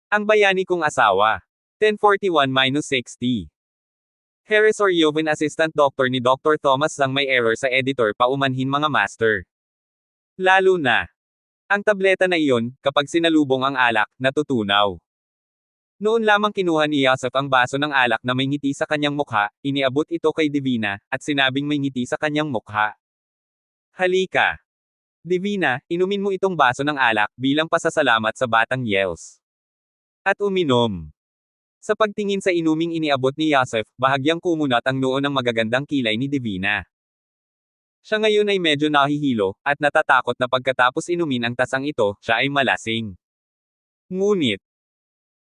Ang bayani kong asawa. 1041-60. Harris or Joven assistant doctor ni Dr. Thomas Zhang may error sa editor paumanhin mga master. Lalo na. Ang tableta na iyon, kapag sinalubong ang alak, natutunaw. Noon lamang kinuha ni Yosef ang baso ng alak na may ngiti sa kanyang mukha, iniabot ito kay Divina, at sinabing may ngiti sa kanyang mukha. Halika. Divina, inumin mo itong baso ng alak bilang pasasalamat sa batang Yels. At uminom. Sa pagtingin sa inuming iniabot ni Yosef, bahagyang kumunat ang noo ng magagandang kilay ni Divina. Siya ngayon ay medyo nahihilo, at natatakot na pagkatapos inumin ang tasang ito, siya ay malasing. Ngunit,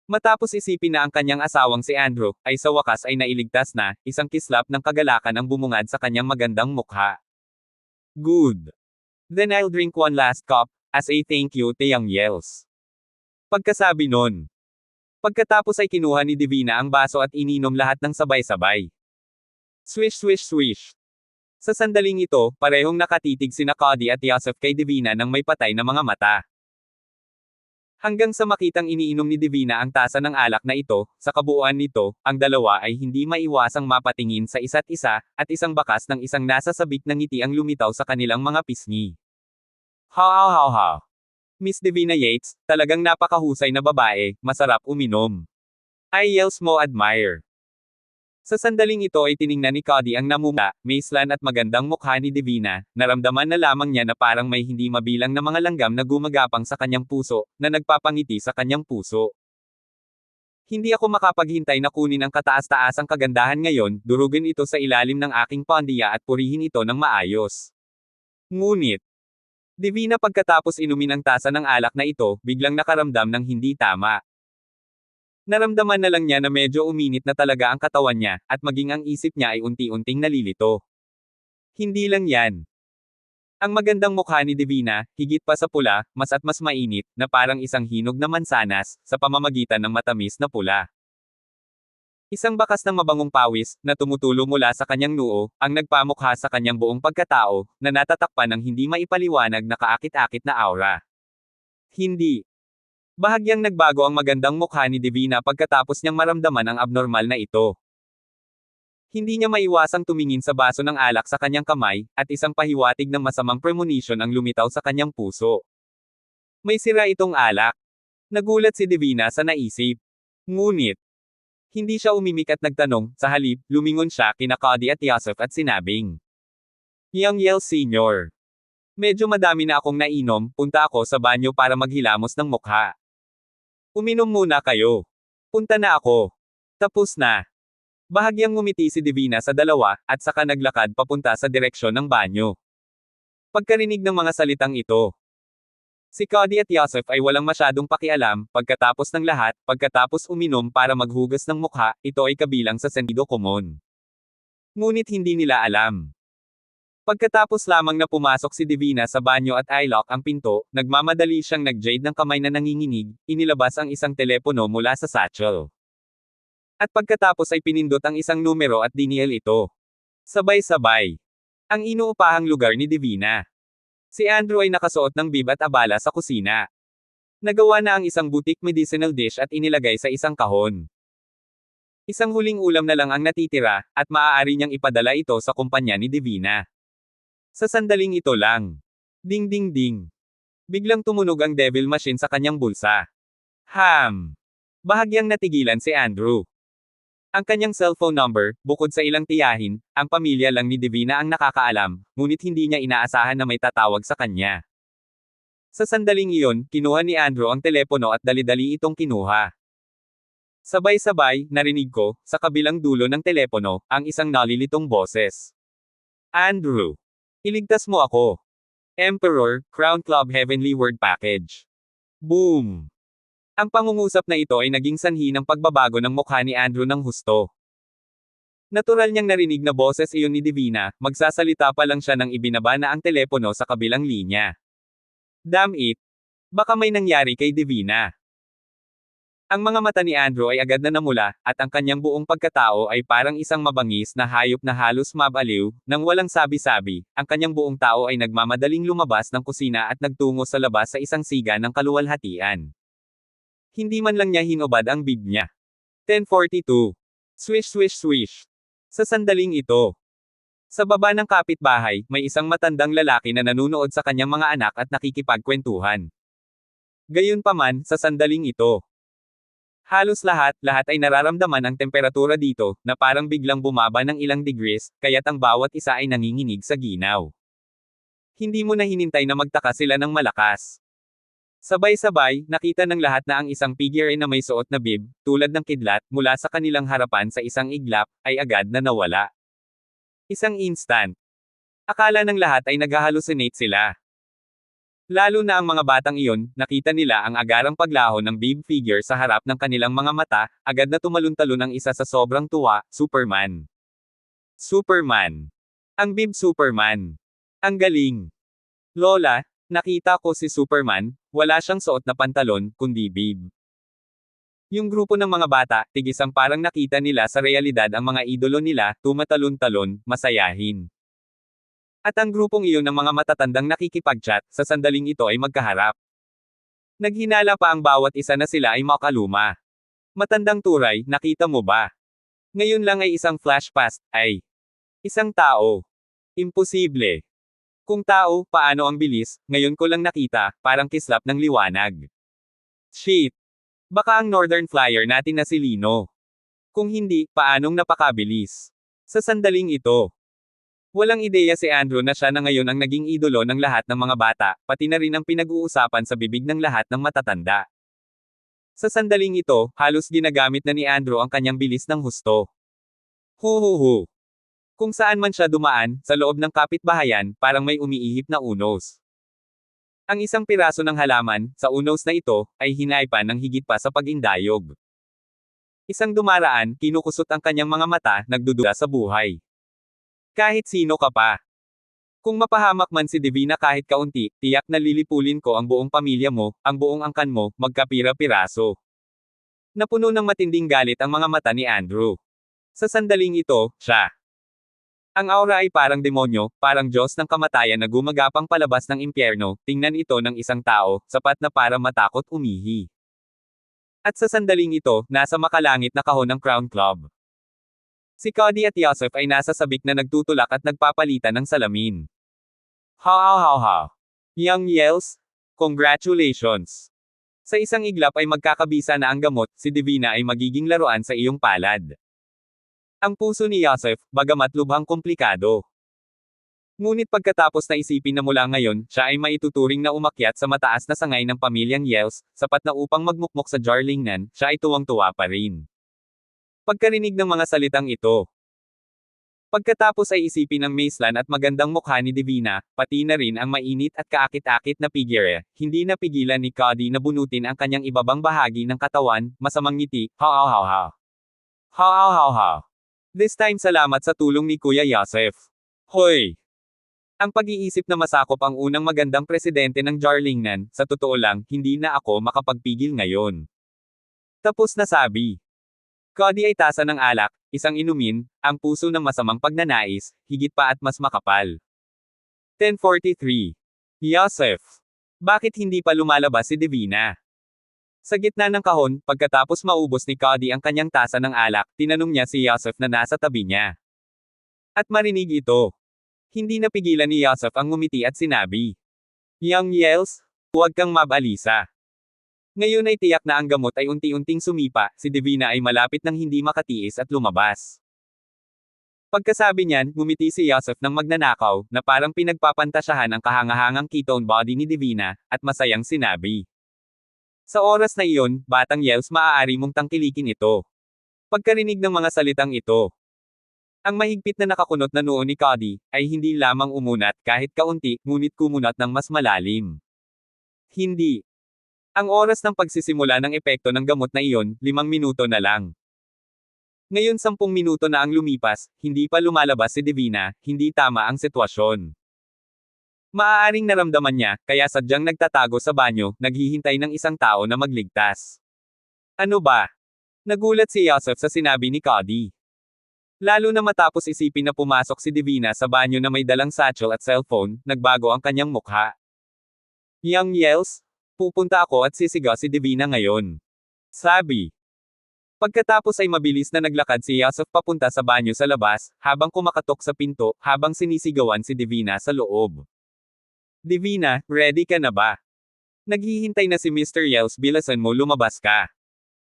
matapos isipin na ang kanyang asawang si Andrew, ay sa wakas ay nailigtas na, isang kislap ng kagalakan ang bumungad sa kanyang magandang mukha. Good. Then I'll drink one last cup, as a thank you, Teyang Yels. Pagkasabi nun. Pagkatapos ay kinuha ni Divina ang baso at ininom lahat ng sabay-sabay. Swish swish swish. Sa sandaling ito, parehong nakatitig sina Cody at Yosef kay Divina nang may patay na mga mata. Hanggang sa makitang iniinom ni Divina ang tasa ng alak na ito, sa kabuuan nito, ang dalawa ay hindi maiwasang mapatingin sa isa't isa, at isang bakas ng isang nasa sabik na ngiti ang lumitaw sa kanilang mga pisngi. Ha. Miss Divina Yates, talagang napakahusay na babae, masarap uminom. I yells mo admire. Sa sandaling ito ay tiningnan ni Cody ang namumula, maislan at magandang mukha ni Divina, naramdaman na lamang niya na parang may hindi mabilang na mga langgam na gumagapang sa kanyang puso, na nagpapangiti sa kanyang puso. Hindi ako makapaghintay na kunin ang kataas-taasang kagandahan ngayon, durugin ito sa ilalim ng aking pandiya at purihin ito ng maayos. Ngunit, Divina pagkatapos inumin ang tasa ng alak na ito, biglang nakaramdam ng hindi tama. Naramdaman na lang niya na medyo uminit na talaga ang katawan niya, at maging ang isip niya ay unti-unting nalilito. Hindi lang yan. Ang magandang mukha ni Divina, higit pa sa pula, mas mainit, na parang isang hinog na mansanas, sa pamamagitan ng matamis na pula. Isang bakas ng mabangong pawis, na tumutulo mula sa kanyang noo, ang nagpamukha sa kanyang buong pagkatao, na natatakpan ng hindi maipaliwanag na kaakit-akit na aura. Hindi. Bahagyang nagbago ang magandang mukha ni Divina pagkatapos niyang maramdaman ang abnormal na ito. Hindi niya maiwasang tumingin sa baso ng alak sa kanyang kamay, at isang pahiwatig ng masamang premonition ang lumitaw sa kanyang puso. May sira itong alak. Nagulat si Divina sa naisip. Ngunit, hindi siya umimik at nagtanong, sa halip, lumingon siya kina Cody at Yosef at sinabing, Young Yel Sr. Medyo madami na akong nainom, punta ako sa banyo para maghilamos ng mukha. Uminom muna kayo. Punta na ako. Tapos na. Bahagyang ngumiti si Divina sa dalawa, at saka naglakad papunta sa direksyon ng banyo. Pagkarinig ng mga salitang ito, si Cody at Yosef ay walang masyadong pakialam, pagkatapos ng lahat, pagkatapos uminom para maghugas ng mukha, ito ay kabilang sa sentido komon. Ngunit hindi nila alam. Pagkatapos lamang na pumasok si Divina sa banyo at i-lock ang pinto, nagmamadali siyang nag-jade ng kamay na nanginginig, inilabas ang isang telepono mula sa satchel. At pagkatapos ay pinindot ang isang numero at dinial ito. Sabay-sabay. Ang inuupahang lugar ni Divina. Si Andrew ay nakasuot ng bib at abala sa kusina. Nagawa na ang isang boutique medicinal dish at inilagay sa isang kahon. Isang huling ulam na lang ang natitira, at maaari niyang ipadala ito sa kumpanya ni Divina. Sa sandaling ito lang. Ding ding ding. Biglang tumunog ang devil machine sa kanyang bulsa. Bahagyang natigilan si Andrew. Ang kanyang cellphone number, bukod sa ilang tiyahin, ang pamilya lang ni Divina ang nakakaalam, ngunit hindi niya inaasahan na may tatawag sa kanya. Sa sandaling iyon, kinuha ni Andrew ang telepono at dali-dali itong kinuha. Sabay-sabay, narinig ko, sa kabilang dulo ng telepono, ang isang nalilitong boses. Andrew! Iligtas mo ako! Emperor, Crown Club Heavenly Word Package. Boom! Ang pangungusap na ito ay naging sanhi ng pagbabago ng mukha ni Andrew ng husto. Natural niyang narinig na boses iyon ni Divina, magsasalita pa lang siya nang ibinaba na ang telepono sa kabilang linya. Damn it! Baka may nangyari kay Divina. Ang mga mata ni Andrew ay agad na namula, at ang kanyang buong pagkatao ay parang isang mabangis na hayop na halos mabaliw, nang walang sabi-sabi, ang kanyang buong tao ay nagmamadaling lumabas ng kusina at nagtungo sa labas sa isang siga ng kaluwalhatian. Hindi man lang niya hinubad ang bib niya. 10:42. Swish swish swish. Sa sandaling ito, sa baba ng kapitbahay, may isang matandang lalaki na nanunood sa kanyang mga anak at nakikipagkwentuhan. Gayunpaman, sa sandaling ito, halos lahat ay nararamdaman ang temperatura dito, na parang biglang bumaba ng ilang degrees, kaya't ang bawat isa ay nanginginig sa ginaw. Hindi mo na hinintay na magtaka sila ng malakas. Sabay-sabay, nakita ng lahat na ang isang figure na may suot na bib, tulad ng kidlat, mula sa kanilang harapan sa isang iglap, ay agad na nawala. Isang instant. Akala ng lahat ay nag-hallucinate sila. Lalo na ang mga batang iyon, nakita nila ang agarang paglaho ng bib figure sa harap ng kanilang mga mata, agad na tumalon-talon ang isa sa sobrang tuwa, Superman. Superman. Ang bib Superman. Ang galing. Lola, nakita ko si Superman, wala siyang suot na pantalon, kundi bib. Yung grupo ng mga bata, tigisang parang nakita nila sa realidad ang mga idolo nila, tumatalon-talon, masayahin. At ang grupong iyon ng mga matatandang nakikipag-chat, sa sandaling ito ay magkaharap. Naghinala pa ang bawat isa na sila ay makaluma. Matandang turay, nakita mo ba? Ngayon lang ay isang flash past, ay isang tao. Imposible. Kung tao, paano ang bilis, ngayon ko lang nakita, parang kislap ng liwanag. Shit. Baka ang Northern Flyer natin na si Lino. Kung hindi, paanong napakabilis? Sa sandaling ito, walang ideya si Andrew na siya na ngayon ang naging idolo ng lahat ng mga bata, pati na rin ang pinag-uusapan sa bibig ng lahat ng matatanda. Sa sandaling ito, halos ginagamit na ni Andrew ang kanyang bilis ng husto. Huhuhu. Kung saan man siya dumaan, sa loob ng kapitbahayan, parang may umiihip na unos. Ang isang piraso ng halaman, sa unos na ito, ay hinaypan ng higit pa sa pag-indayog. Isang dumaraan, kinukusot ang kanyang mga mata, nagdududa sa buhay. Kahit sino ka pa. Kung mapahamak man si Divina kahit kaunti, tiyak na lilipulin ko ang buong pamilya mo, ang buong angkan mo, magkapira-piraso. Napuno ng matinding galit ang mga mata ni Andrew. Sa sandaling ito, siya. Ang aura ay parang demonyo, parang Diyos ng kamatayan na gumagapang palabas ng impyerno, tingnan ito ng isang tao, sapat na para matakot umihi. At sa sandaling ito, nasa makalangit na kahon ng Crown Club. Si Cody at Yosef ay nasa sabik na nagtutulak at nagpapalitan ng salamin. Ha. Young Yels, congratulations! Sa isang iglap ay magkakabisa na ang gamot, si Divina ay magiging laruan sa iyong palad. Ang puso ni Yosef, bagamat lubhang komplikado. Ngunit pagkatapos na isipin na mula ngayon, siya ay maituturing na umakyat sa mataas na sangay ng pamilyang Yels, sapat na upang magmukmok sa Jarlingnan, siya ay tuwang-tuwa pa rin. Pagkarinig ng mga salitang ito. Pagkatapos ay isipin ng Maislan at magandang mukha ni Divina, pati na rin ang mainit at kaakit-akit na figure, hindi napigilan ni Cody na bunutin ang kanyang ibabang bahagi ng katawan, masamang ngiti, ha. This time salamat sa tulong ni Kuya Yosef. Hoy! Ang pag-iisip na masakop ang unang magandang presidente ng Jarlingnan, sa totoo lang, hindi na ako makapagpigil ngayon. Tapos na sabi. Cody ay tasa ng alak, isang inumin, ang puso ng masamang pagnanais, higit pa at mas makapal. 10:43. Yosef. Bakit hindi pa lumalabas si Divina? Sa gitna ng kahon, pagkatapos maubos ni Cody ang kanyang tasa ng alak, tinanong niya si Yosef na nasa tabi niya. At marinig ito. Hindi napigilan ni Yosef ang ngumiti at sinabi. Young Yels, huwag kang mabalisa. Ngayon ay tiyak na ang gamot ay unti-unting sumipa, si Divina ay malapit nang hindi makatiis at lumabas. Pagkasabi niyan, ngumiti si Yosef ng magnanakaw, na parang pinagpapantasyahan ang kahangahangang ketone body ni Divina, at masayang sinabi. Sa oras na iyon, batang Yels, maaari mong tangkilikin ito. Pagkarinig ng mga salitang ito, ang mahigpit na nakakunot na noo ni Cody, ay hindi lamang umunat kahit kaunti, ngunit kumunat ng mas malalim. Hindi. Ang oras ng pagsisimula ng epekto ng gamot na iyon, 5 minuto na lang. Ngayon 10 minuto na ang lumipas, hindi pa lumalabas si Divina, hindi tama ang sitwasyon. Maaaring naramdaman niya, kaya sadyang nagtatago sa banyo, naghihintay ng isang tao na magligtas. Ano ba? Nagulat si Yosef sa sinabi ni Cody. Lalo na matapos isipin na pumasok si Divina sa banyo na may dalang satchel at cellphone, nagbago ang kanyang mukha. Young Yels, pupunta ako at sisigaw si Divina ngayon. Sabi. Pagkatapos ay mabilis na naglakad si Yusuf papunta sa banyo sa labas, habang kumakatok sa pinto, habang sinisigawan si Divina sa loob. Divina, ready ka na ba? Naghihintay na si Mr. Yels, bilasan mo lumabas ka.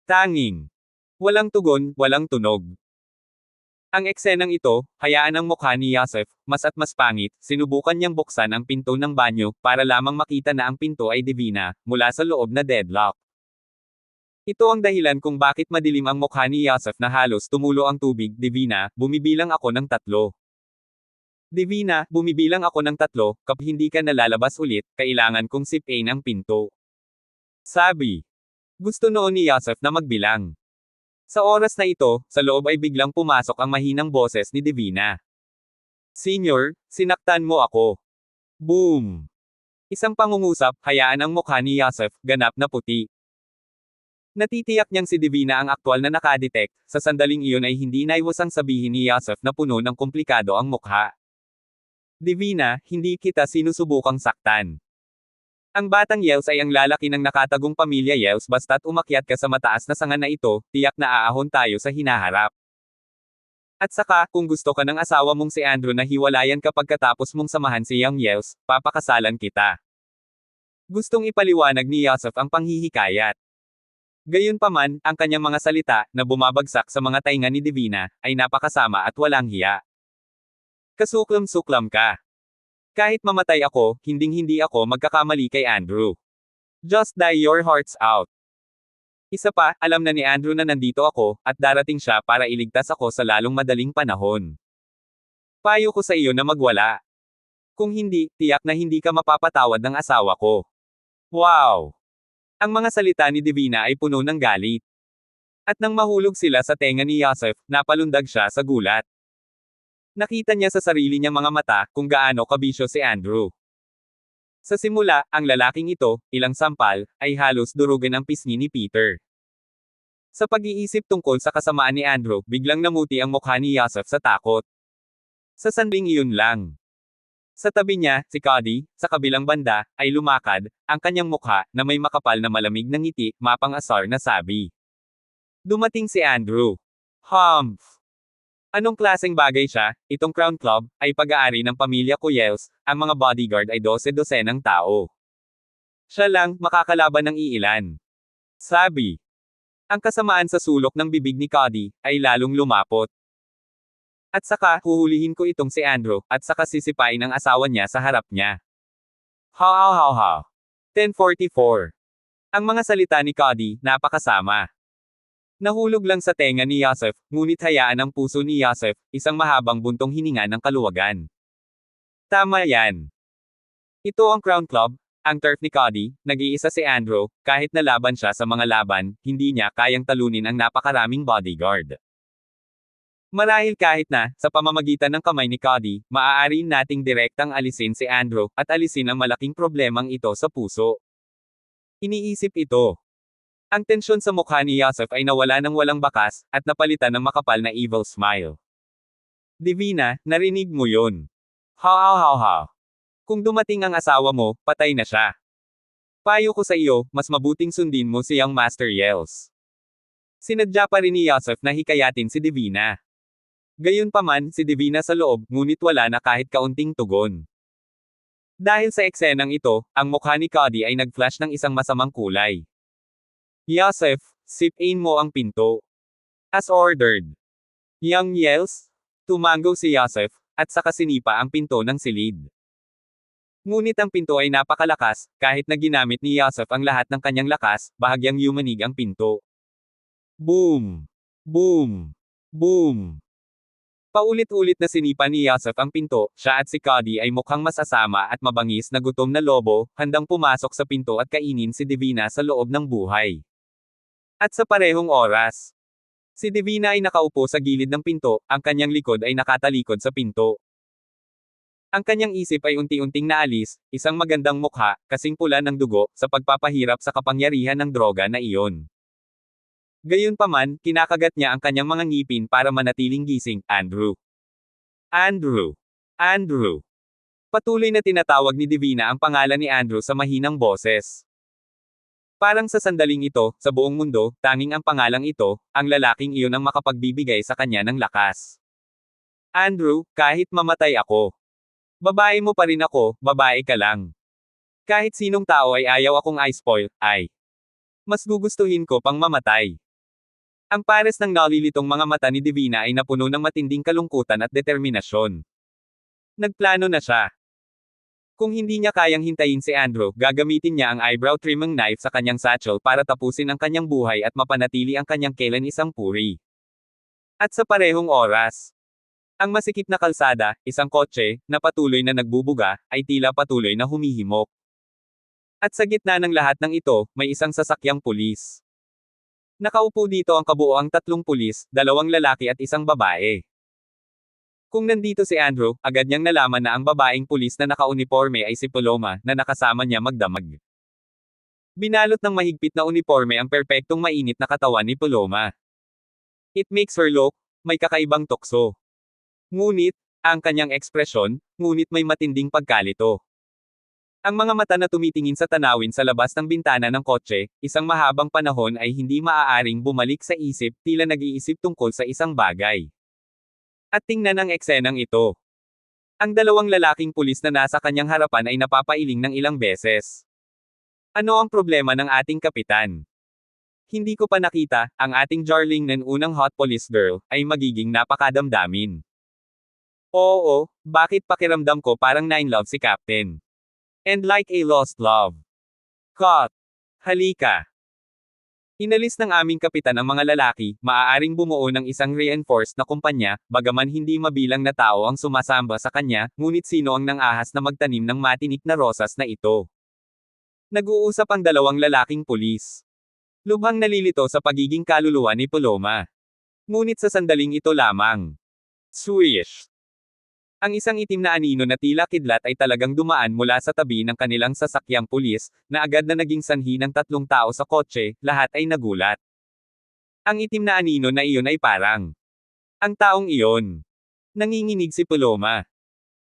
Tanging. Walang tugon, walang tunog. Ang eksenang ito, hayaan ang mukha ni Yusuf, mas at mas pangit, sinubukan niyang buksan ang pinto ng banyo, para lamang makita na ang pinto ay Divina, mula sa loob na deadlock. Ito ang dahilan kung bakit madilim ang mukha ni Yusuf na halos tumulo ang tubig. Divina, bumibilang ako ng 3. Divina, bumibilang ako ng 3, kapag hindi ka nalalabas ulit, kailangan kong sipain ang pinto. Sabi. Gusto noon ni Yusuf na magbilang. Sa oras na ito, sa loob ay biglang pumasok ang mahinang boses ni Divina. Senior, sinaktan mo ako. Boom! Isang pangungusap, hayaan ang mukha ni Yusuf, ganap na puti. Natitiyak niyang si Divina ang aktwal na nakadetect, sa sandaling iyon ay hindi naiwasang sabihin ni Yusuf na puno ng komplikado ang mukha. Divina, hindi kita sinusubukang saktan. Ang batang Yels ay ang lalaki ng nakatagong pamilya Yels, basta't umakyat ka sa mataas na sanga na ito, tiyak na aahon tayo sa hinaharap. At saka, kung gusto ka ng asawa mong si Andrew na hiwalayan ka pagkatapos mong samahan si Young Yels, papakasalan kita. Gustong ipaliwanag ni Yusuf ang panghihikayat. Gayunpaman, ang kanyang mga salita, na bumabagsak sa mga tainga ni Divina, ay napakasama at walang hiya. Kasuklam-suklam ka. Kahit mamatay ako, hinding-hindi ako magkakamali kay Andrew. Just die your hearts out. Isa pa, alam na ni Andrew na nandito ako, at darating siya para iligtas ako sa lalong madaling panahon. Payo ko sa iyo na magwala. Kung hindi, tiyak na hindi ka mapapatawad ng asawa ko. Wow! Ang mga salita ni Divina ay puno ng galit. At nang mahulog sila sa tenga ni Yusuf, napalundag siya sa gulat. Nakita niya sa sarili niyang mga mata, kung gaano kabisyo si Andrew. Sa simula, ang lalaking ito, ilang sampal, ay halos durugin ang pisngi ni Peter. Sa pag-iisip tungkol sa kasamaan ni Andrew, biglang namuti ang mukha ni Yusuf sa takot. Sa sanding iyon lang. Sa tabi niya, si Cody, sa kabilang banda, ay lumakad, ang kanyang mukha, na may makapal na malamig na ngiti, mapang-asar na sabi. Dumating si Andrew. Humph! Anong klaseng bagay siya? Itong Crown Club, ay pag-aari ng pamilya Cuyels, ang mga bodyguard ay 12-dosenang tao. Siya lang, makakalaban ng iilan. Sabi. Ang kasamaan sa sulok ng bibig ni Cody, ay lalong lumapot. At saka, huhulihin ko itong si Andrew, at saka sisipain ang asawa niya sa harap niya. Ha. 10:44. Ang mga salita ni Cody, napakasama. Nahulog lang sa tenga ni Yusuf, ngunit hayaan ang puso ni Yusuf, isang mahabang buntong hininga ng kaluwagan. Tama yan. Ito ang Crown Club, ang turf ni Cody, nag-iisa si Andrew, kahit nalaban siya sa mga laban, hindi niya kayang talunin ang napakaraming bodyguard. Marahil kahit na, sa pamamagitan ng kamay ni Cody, maaari nating direktang alisin si Andrew, at alisin ang malaking problemang ito sa puso. Iniisip ito. Ang tensyon sa mukha ni Yusuf ay nawala ng walang bakas, at napalitan ng makapal na evil smile. Divina, narinig mo yun. Ha. Kung dumating ang asawa mo, patay na siya. Payo ko sa iyo, mas mabuting sundin mo si Young Master Yels. Sinadya pa rin ni Yusuf na hikayatin si Divina. Gayunpaman, si Divina sa loob, ngunit wala na kahit kaunting tugon. Dahil sa eksenang ito, ang mukha ni Cody ay nag-flash ng isang masamang kulay. Yusuf, sipain mo ang pinto. As ordered. Young Yels, tumango si Yusuf, at saka sinipa ang pinto ng silid. Ngunit ang pinto ay napakalakas, kahit na ginamit ni Yusuf ang lahat ng kanyang lakas, bahagyang yumanig ang pinto. Boom! Boom! Boom! Paulit-ulit na sinipa ni Yusuf ang pinto, siya at si Cody ay mukhang masasama at mabangis na gutom na lobo, handang pumasok sa pinto at kainin si Divina sa loob ng buhay. At sa parehong oras, si Divina ay nakaupo sa gilid ng pinto, ang kanyang likod ay nakatalikod sa pinto. Ang kanyang isip ay unti-unting naalis, isang magandang mukha, kasing pula ng dugo, sa pagpapahirap sa kapangyarihan ng droga na iyon. Gayunpaman, kinakagat niya ang kanyang mga ngipin para manatiling gising. Andrew. Andrew. Andrew. Patuloy na tinatawag ni Divina ang pangalan ni Andrew sa mahinang boses. Parang sa sandaling ito, sa buong mundo, tanging ang pangalang ito, ang lalaking iyon ang makapagbibigay sa kanya ng lakas. Andrew, kahit mamatay ako. Babae mo pa rin ako, babae ka lang. Kahit sinong tao ay ayaw akong i-spoil, ay. Mas gugustuhin ko pang mamatay. Ang pares ng nalilitong mga mata ni Divina ay napuno ng matinding kalungkutan at determinasyon. Nagplano na siya. Kung hindi niya kayang hintayin si Andrew, gagamitin niya ang eyebrow trimming knife sa kanyang satchel para tapusin ang kanyang buhay at mapanatili ang kanyang kailan isang puri. At sa parehong oras, ang masikip na kalsada, isang kotse, na patuloy na nagbubuga, ay tila patuloy na humihimok. At sa gitna ng lahat ng ito, may isang sasakyang pulis. Nakaupo dito ang kabuoang 3 pulis, 2 lalaki at isang babae. Kung nandito si Andrew, agad niyang nalaman na ang babaeng pulis na nakauniporme ay si Paloma, na nakasama niya magdamag. Binalot ng mahigpit na uniporme ang perpektong mainit na katawan ni Paloma. It makes her look, may kakaibang tukso. Ngunit, ang kanyang ekspresyon, ngunit may matinding pagkalito. Ang mga mata na tumitingin sa tanawin sa labas ng bintana ng kotse, isang mahabang panahon ay hindi maaaring bumalik sa isip, tila nag-iisip tungkol sa isang bagay. At tingnan ang eksenang ito. Ang 2 lalaking pulis na nasa kanyang harapan ay napapailing ng ilang beses. Ano ang problema ng ating kapitan? Hindi ko pa nakita, ang ating darling ng unang hot police girl, ay magiging napakadamdamin. Oo, bakit pakiramdam ko parang 9 love si Captain? And like a lost love. Cut. Halika. Inalis ng aming kapitan ang mga lalaki, maaaring bumuo ng isang reinforced na kumpanya, bagaman hindi mabilang na tao ang sumasamba sa kanya, ngunit sino ang nang-ahas na magtanim ng matinik na rosas na ito? Nag-uusap ang 2 lalaking pulis. Lubhang nalilito sa pagiging kaluluwa ni Paloma. Ngunit sa sandaling ito lamang. Swish! Ang isang itim na anino na tila kidlat ay talagang dumaan mula sa tabi ng kanilang sasakyang pulis, na agad na naging sanhi ng 3 tao sa kotse, lahat ay nagulat. Ang itim na anino na iyon ay parang. Ang taong iyon. Nanginginig si Paloma.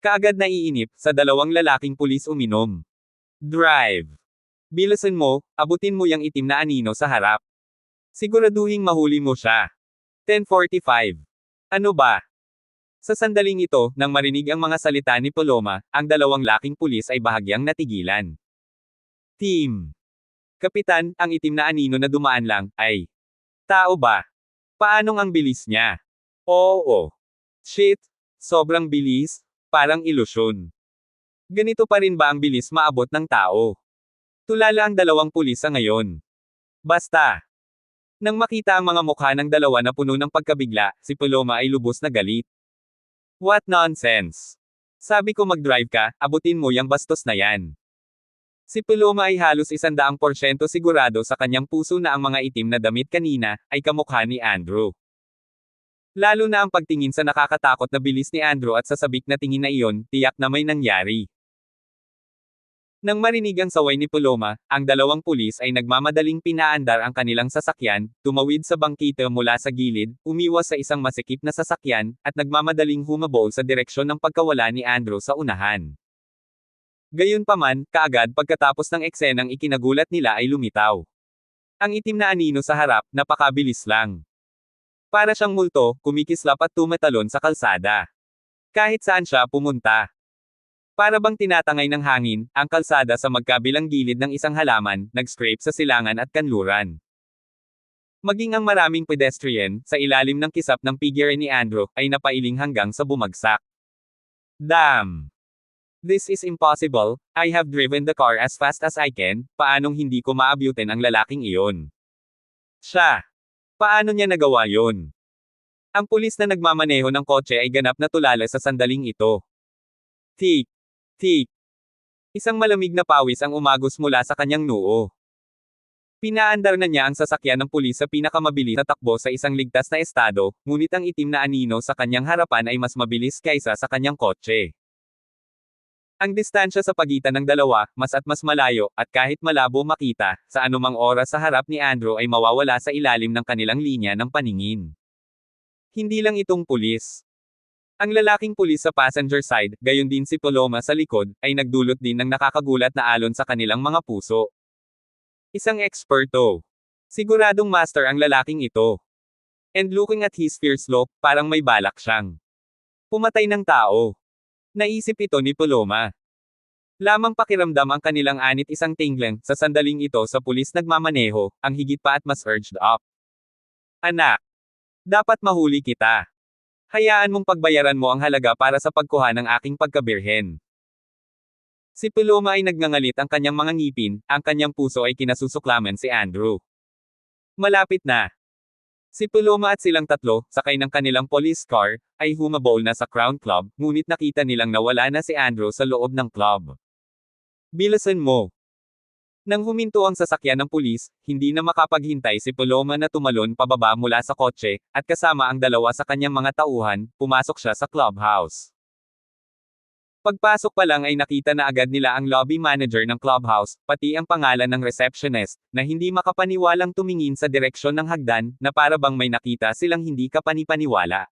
Kaagad na iinip, sa 2 lalaking pulis uminom. Drive. Bilisan mo, abutin mo yang itim na anino sa harap. Siguraduhing mahuli mo siya. 10:45. Ano ba? Sa sandaling ito, nang marinig ang mga salita ni Paloma, ang 2 laking pulis ay bahagyang natigilan. Team. Kapitan, ang itim na anino na dumaan lang, ay. Tao ba? Paanong ang bilis niya? Oo. Shit. Sobrang bilis, parang ilusyon. Ganito pa rin ba ang bilis maabot ng tao? Tulala ang 2 pulis sa ngayon. Basta. Nang makita ang mga mukha ng 2 na puno ng pagkabigla, si Paloma ay lubos na galit. What nonsense! Sabi ko mag-drive ka, abutin mo yang bastos na yan. Si Paloma ay halos 100% sigurado sa kanyang puso na ang mga itim na damit kanina, ay kamukha ni Andrew. Lalo na ang pagtingin sa nakakatakot na bilis ni Andrew at sa sabik na tingin na iyon, tiyak na may nangyari. Nang marinig ang saway ni Paloma, ang 2 pulis ay nagmamadaling pinaandar ang kanilang sasakyan, tumawid sa bangkita mula sa gilid, umiwas sa isang masikip na sasakyan, at nagmamadaling humabol sa direksyon ng pagkawala ni Andrew sa unahan. Gayunpaman, kaagad pagkatapos ng eksenang ikinagulat nila ay lumitaw. Ang itim na anino sa harap, napakabilis lang. Para siyang multo, kumikislap at tumatalon sa kalsada. Kahit saan siya pumunta. Para bang tinatangay ng hangin, ang kalsada sa magkabilang gilid ng isang halaman, nag-scrape sa silangan at kanluran. Maging ang maraming pedestrian, sa ilalim ng kisap ng figure ni Andrew, ay napailing hanggang sa bumagsak. Damn! This is impossible, I have driven the car as fast as I can, paanong hindi ko maabutin ang lalaking iyon? Siya! Paano niya nagawa yon? Ang pulis na nagmamaneho ng kotse ay ganap na tulala sa sandaling ito. Tik! Tik! Isang malamig na pawis ang umagos mula sa kanyang noo. Pinaandar na niya ang sasakyan ng pulis sa pinakamabilis na takbo sa isang ligtas na estado, ngunit ang itim na anino sa kanyang harapan ay mas mabilis kaysa sa kanyang kotse. Ang distansya sa pagitan ng 2, mas at mas malayo, at kahit malabo makita, sa anumang oras sa harap ni Andrew ay mawawala sa ilalim ng kanilang linya ng paningin. Hindi lang itong pulis. Ang lalaking pulis sa passenger side, gayon din si Paloma sa likod, ay nagdulot din ng nakakagulat na alon sa kanilang mga puso. Isang eksperto. Siguradong master ang lalaking ito. And looking at his fierce look, parang may balak siyang pumatay ng tao. Naisip ito ni Paloma. Lamang pakiramdam ang kanilang anit isang tingling, sa sandaling ito sa pulis nagmamaneho, ang higit pa at mas urged up. Anak, dapat mahuli kita. Hayaan mong pagbayaran mo ang halaga para sa pagkuha ng aking pagkabirhen. Si Paloma ay nagngangalit ang kanyang mga ngipin, ang kanyang puso ay kinasusuklaman si Andrew. Malapit na. Si Paloma at silang tatlo, sakay ng kanilang police car, ay humabol na sa Crown Club, ngunit nakita nilang nawala na si Andrew sa loob ng club. Bilisan mo. Nang huminto ang sasakyan ng pulis, hindi na makapaghintay si Paloma na tumalon pababa mula sa kotse, at kasama ang dalawa sa kanyang mga tauhan, pumasok siya sa clubhouse. Pagpasok pa lang ay nakita na agad nila ang lobby manager ng clubhouse, pati ang pangalan ng receptionist, na hindi makapaniwalang tumingin sa direksyon ng hagdan, na para bang may nakita silang hindi kapanipaniwala.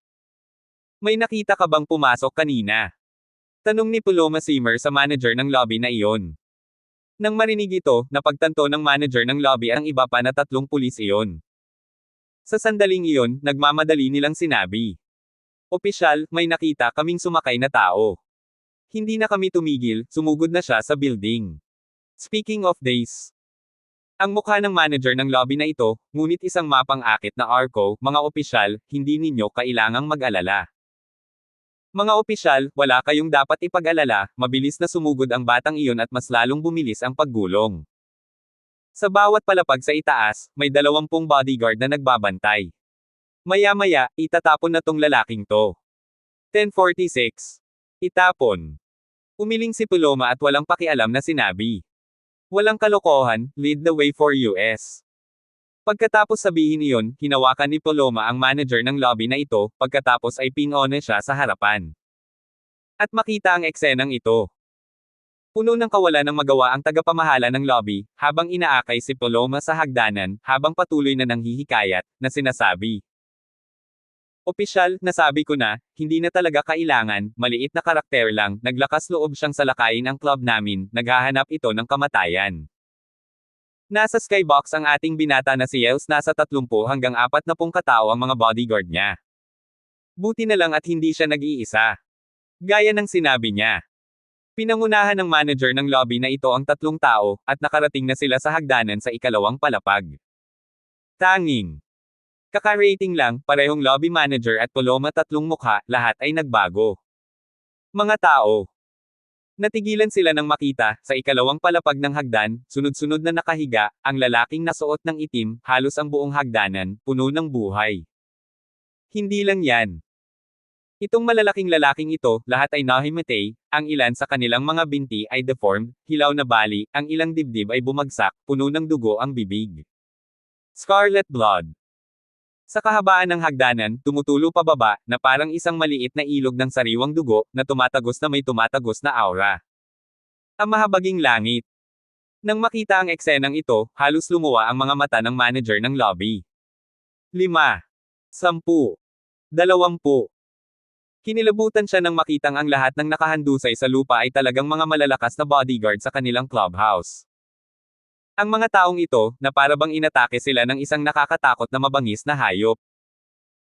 May nakita ka bang pumasok kanina? Tanong ni Paloma Zimmer sa manager ng lobby na iyon. Nang marinig ito, napagtanto ng manager ng lobby ang iba pa na 3 pulis iyon. Sa sandaling iyon, nagmamadali nilang sinabi. Opisyal, may nakita kaming sumakay na tao. Hindi na kami tumigil, sumugod na siya sa building. Speaking of days. Ang mukha ng manager ng lobby na ito, ngunit isang mapang-akit na arko, mga opisyal, hindi ninyo kailangang mag-alala. Mga opisyal, wala kayong dapat ipag-alala, mabilis na sumugod ang batang iyon at mas lalong bumilis ang paggulong. Sa bawat palapag sa itaas, may 20 bodyguard na nagbabantay. Maya-maya, itatapon na tong lalaking to. 10:46. Itapon. Umiling si Paloma at walang pakialam na sinabi. Walang kalokohan, lead the way for US. Pagkatapos sabihin iyon, hinawakan ni Paloma ang manager ng lobby na ito, pagkatapos ay pinone siya sa harapan. At makita ang eksenang ito. Puno ng kawalan ng magawa ang tagapamahala ng lobby, habang inaakay si Paloma sa hagdanan, habang patuloy na nanghihikayat, na sinasabi. Opisyal, nasabi ko na, hindi na talaga kailangan, maliit na karakter lang, naglakas loob siyang salakayin ang club namin, naghahanap ito ng kamatayan. Nasa skybox ang ating binata na si Yels, nasa 30 hanggang 40 katao ang mga bodyguard niya. Buti na lang at hindi siya nag-iisa. Gaya ng sinabi niya. Pinangunahan ng manager ng lobby na ito ang 3 tao, at nakarating na sila sa hagdanan sa ikalawang palapag. Tanging. Kaka-rating lang, parehong lobby manager at Paloma 3 mukha, lahat ay nagbago. Mga tao. Natigilan sila nang makita, sa ikalawang palapag ng hagdan, sunod-sunod na nakahiga, ang lalaking nasuot ng itim, halos ang buong hagdanan, puno ng buhay. Hindi lang yan. Itong malalaking lalaking ito, lahat ay nahimatay, ang ilan sa kanilang mga binti ay deformed, hilaw na bali, ang ilang dibdib ay bumagsak, puno ng dugo ang bibig. Scarlet blood. Sa kahabaan ng hagdanan, tumutulo pababa, na parang isang maliit na ilog ng sariwang dugo, na tumatagos na may tumatagos na aura. Ang mahabaging langit. Nang makita ang eksenang ito, halos lumuwa ang mga mata ng manager ng lobby. 5. 10. 20. Kinilabutan siya nang makitang ang lahat ng nakahandusay sa lupa ay talagang mga malalakas na bodyguard sa kanilang clubhouse. Ang mga taong ito, na para bang inatake sila ng isang nakakatakot na mabangis na hayop.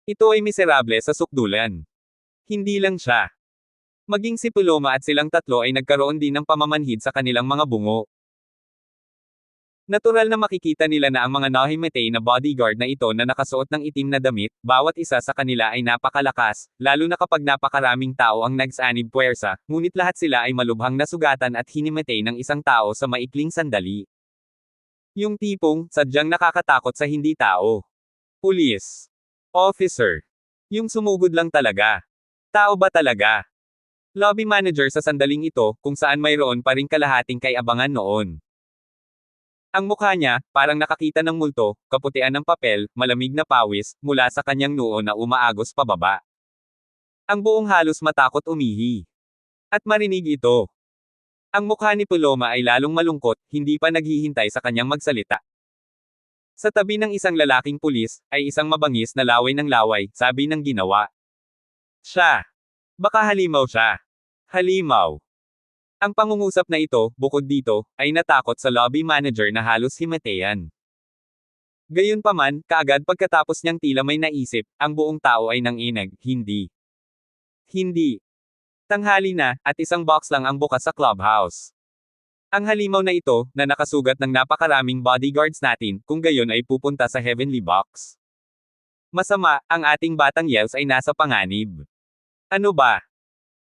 Ito ay miserable sa sukdulan. Hindi lang siya. Maging si Paloma at silang tatlo ay nagkaroon din ng pamamanhid sa kanilang mga bungo. Natural na makikita nila na ang mga nahimatay na bodyguard na ito na nakasuot ng itim na damit, bawat isa sa kanila ay napakalakas, lalo na kapag napakaraming tao ang nagsanib puwersa, ngunit lahat sila ay malubhang nasugatan at hinimatay ng isang tao sa maikling sandali. Yung tipong, sadyang nakakatakot sa hindi tao. Pulis. Officer. Yung sumugod lang talaga. Tao ba talaga? Lobby manager sa sandaling ito, kung saan mayroon pa ring kalahating kay abangan noon. Ang mukha niya, parang nakakita ng multo, kaputian ng papel, malamig na pawis, mula sa kanyang noo na umaagos pababa. Ang buong halos matakot umihi. At marinig ito. Ang mukha ni Paloma ay lalong malungkot, hindi pa naghihintay sa kanyang magsalita. Sa tabi ng isang lalaking pulis, ay isang mabangis na laway ng laway, sabi ng ginawa. Siya. Baka halimaw siya. Halimaw. Ang pangungusap na ito, bukod dito, ay natakot sa lobby manager na halos himatayan. Gayunpaman, kaagad pagkatapos niyang tila may naisip, ang buong tao ay nanginag, hindi. Hindi. Tanghali na, at isang box lang ang bukas sa clubhouse. Ang halimaw na ito, na nakasugat ng napakaraming bodyguards natin, kung gayon ay pupunta sa heavenly box. Masama, ang ating batang Yels ay nasa panganib. Ano ba?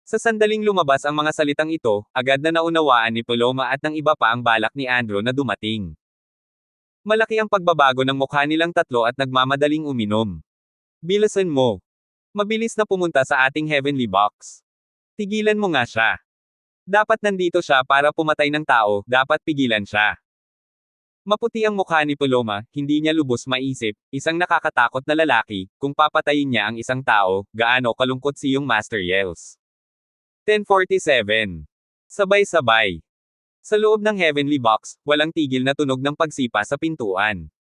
Sa sandaling lumabas ang mga salitang ito, agad na naunawaan ni Paloma at ng iba pa ang balak ni Andrew na dumating. Malaki ang pagbabago ng mukha nilang tatlo at nagmamadaling uminom. Bilisan mo. Mabilis na pumunta sa ating heavenly box. Tigilan mo nga siya. Dapat nandito siya para pumatay ng tao, dapat pigilan siya. Maputi ang mukha ni Paloma, hindi niya lubos maisip, isang nakakatakot na lalaki, kung papatayin niya ang isang tao, gaano kalungkot si yung Master Yels. 10:47. Sabay-sabay. Sa loob ng heavenly box, walang tigil na tunog ng pagsipa sa pintuan.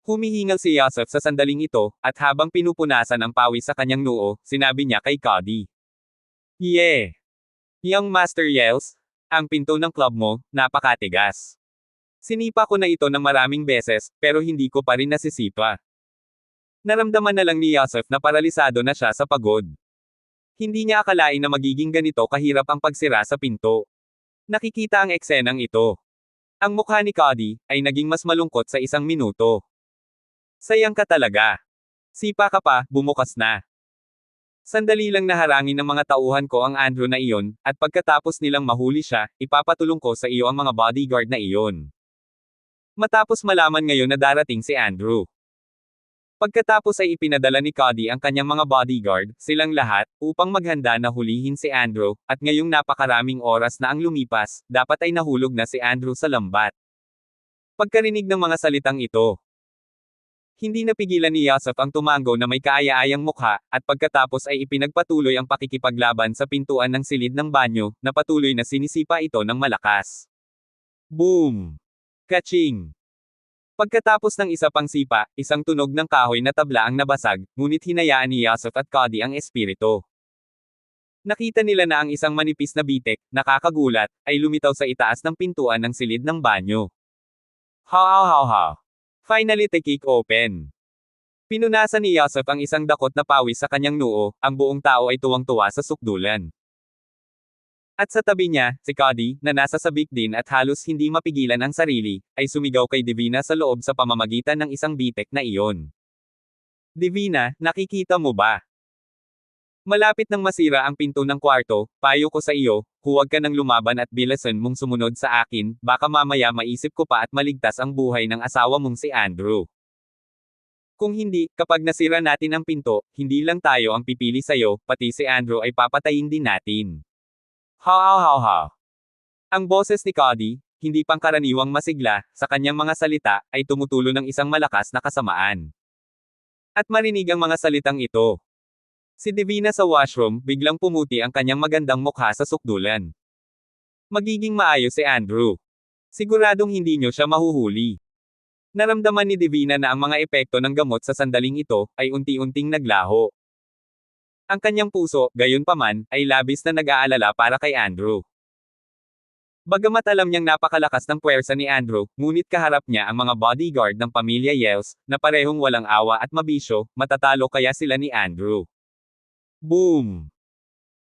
Humihingal si Yosef sa sandaling ito, at habang pinupunasan ang pawis sa kanyang noo, sinabi niya kay Cody. Yeah. Young Master Yels, ang pinto ng club mo, napakatigas. Sinipa ko na ito ng maraming beses, pero hindi ko pa rin nasisipa. Naramdaman na lang ni Yosef na paralisado na siya sa pagod. Hindi niya akalain na magiging ganito kahirap ang pagsira sa pinto. Nakikita ang eksenang ito. Ang mukha ni Cody, ay naging mas malungkot sa 1 minuto. Sayang ka talaga. Sipa ka pa, bumukas na. Sandali lang naharangin ng mga tauhan ko ang Andrew na iyon, at pagkatapos nilang mahuli siya, ipapatulong ko sa iyo ang mga bodyguard na iyon. Matapos malaman ngayon na darating si Andrew. Pagkatapos ay ipinadala ni Cody ang kanyang mga bodyguard, silang lahat, upang maghanda na hulihin si Andrew, at ngayong napakaraming oras na ang lumipas, dapat ay nahulog na si Andrew sa lambat. Pagkarinig ng mga salitang ito, hindi napigilan ni Yosef ang tumango na may kaaya-ayang mukha, at pagkatapos ay ipinagpatuloy ang pakikipaglaban sa pintuan ng silid ng banyo, na patuloy na sinisipa ito ng malakas. Boom! Kaching! Pagkatapos ng isa pang sipa, isang tunog ng kahoy na tabla ang nabasag, ngunit hinayaan ni Yosef at Cody ang espiritu. Nakita nila na ang isang manipis na bitek, nakakagulat, ay lumitaw sa itaas ng pintuan ng silid ng banyo. Ha. Finally the kick open. Pinunasan ni Yosef ang isang dakot na pawis sa kanyang noo, ang buong tao ay tuwang-tuwa sa sukdulan. At sa tabi niya, si Cody, na nasa sabik din at halos hindi mapigilan ang sarili, ay sumigaw kay Divina sa loob sa pamamagitan ng isang bitek na iyon. Divina, nakikita mo ba? Malapit nang masira ang pinto ng kwarto, payo ko sa iyo, huwag ka nang lumaban at bilisan mong sumunod sa akin, baka mamaya maisip ko pa at maligtas ang buhay ng asawa mong si Andrew. Kung hindi, kapag nasira natin ang pinto, hindi lang tayo ang pipili sa'yo, pati si Andrew ay papatayin din natin. Ha. Ang boses ni Cody, hindi pangkaraniwang masigla, sa kanyang mga salita, ay tumutulo ng isang malakas na kasamaan. At marinig ang mga salitang ito. Si Divina sa washroom, biglang pumuti ang kanyang magandang mukha sa sukdulan. Magiging maayos si Andrew. Siguradong hindi niyo siya mahuhuli. Naramdaman ni Divina na ang mga epekto ng gamot sa sandaling ito, ay unti-unting naglaho. Ang kanyang puso, gayunpaman, ay labis na nag-aalala para kay Andrew. Bagamat alam niyang napakalakas ng puwersa ni Andrew, ngunit kaharap niya ang mga bodyguard ng pamilya Yels, na parehong walang awa at mabisyo, matatalo kaya sila ni Andrew. Boom!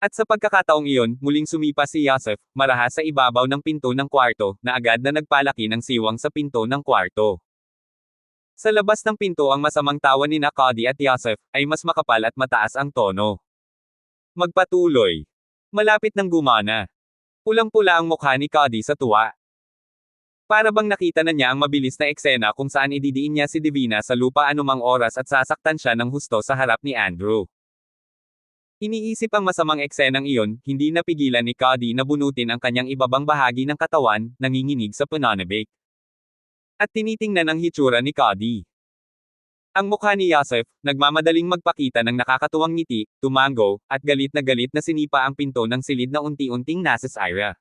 At sa pagkakataong iyon, muling sumipa si Yosef, marahas sa ibabaw ng pinto ng kwarto, na agad na nagpalaki ng siwang sa pinto ng kwarto. Sa labas ng pinto ang masamang tawa ni Cody at Yosef, ay mas makapal at mataas ang tono. Magpatuloy. Malapit nang gumana. Pulang-pula ang mukha ni Cody sa tuwa. Para bang nakita na niya ang mabilis na eksena kung saan ididiin niya si Divina sa lupa anumang oras at sasaktan siya ng husto sa harap ni Andrew. Iniisip ang masamang eksenang iyon, hindi napigilan ni Cody na bunutin ang kanyang ibabang bahagi ng katawan, nanginginig sa pananabik. At tinitingnan ang hitsura ni Cody. Ang mukha ni Yosef, nagmamadaling magpakita ng nakakatuwang ngiti, tumango, at galit na sinipa ang pinto ng silid na unti-unting nasasira.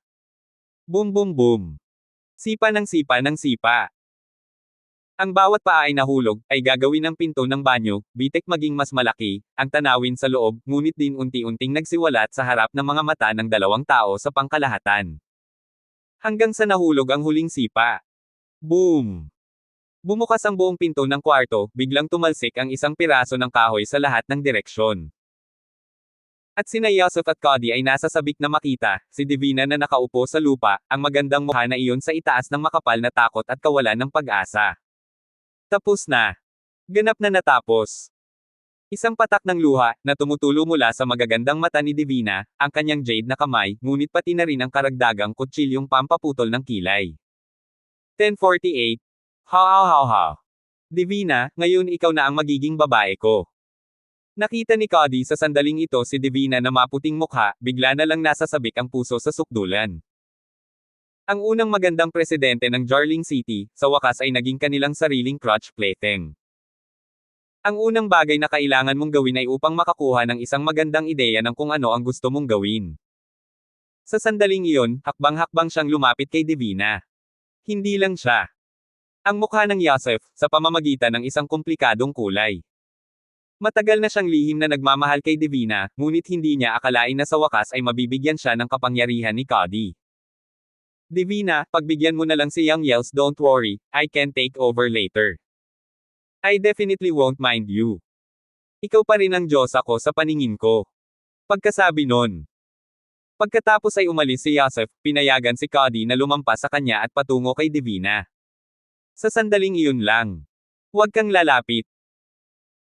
Boom. Sipa ng sipa. Ang bawat paa ay nahulog, ay gagawin ng pinto ng banyo, bitik maging mas malaki, ang tanawin sa loob, ngunit din unti-unting nagsiwalat sa harap ng mga mata ng dalawang tao sa pangkalahatan. Hanggang sa nahulog ang huling sipa. Boom! Bumukas ang buong pinto ng kwarto, biglang tumalsik ang isang piraso ng kahoy sa lahat ng direksyon. At sina Yusuf at Cody ay nasa sabik na makita, si Divina na nakaupo sa lupa, ang magandang mukha na iyon sa itaas ng makapal na takot at kawalan ng pag-asa. Tapos na. Ganap na natapos. Isang patak ng luha, na tumutulo mula sa magagandang mata ni Divina, ang kanyang jade na kamay, ngunit pati na rin ang karagdagang kutsilyong pampaputol ng kilay. 10:48. Ha. Divina, ngayon ikaw na ang magiging babae ko. Nakita ni Cody sa sandaling ito si Divina na maputing mukha, bigla na lang nasasabik ang puso sa sukdulan. Ang unang magandang presidente ng Jarling City, sa wakas ay naging kanilang sariling crotch plaything. Ang unang bagay na kailangan mong gawin ay upang makakuha ng isang magandang ideya ng kung ano ang gusto mong gawin. Sa sandaling iyon, hakbang-hakbang siyang lumapit kay Divina. Hindi lang siya. Ang mukha ng Yusuf, sa pamamagitan ng isang komplikadong kulay. Matagal na siyang lihim na nagmamahal kay Divina, ngunit hindi niya akalain na sa wakas ay mabibigyan siya ng kapangyarihan ni Cody. Divina, pagbigyan mo na lang si Young Yels, don't worry, I can take over later. I definitely won't mind you. Ikaw pa rin ang Diyos ako sa paningin ko. Pagkasabi nun. Pagkatapos ay umalis si Yusuf, pinayagan si Cody na lumampas sa kanya at patungo kay Divina. Sa sandaling iyon lang. Huwag kang lalapit.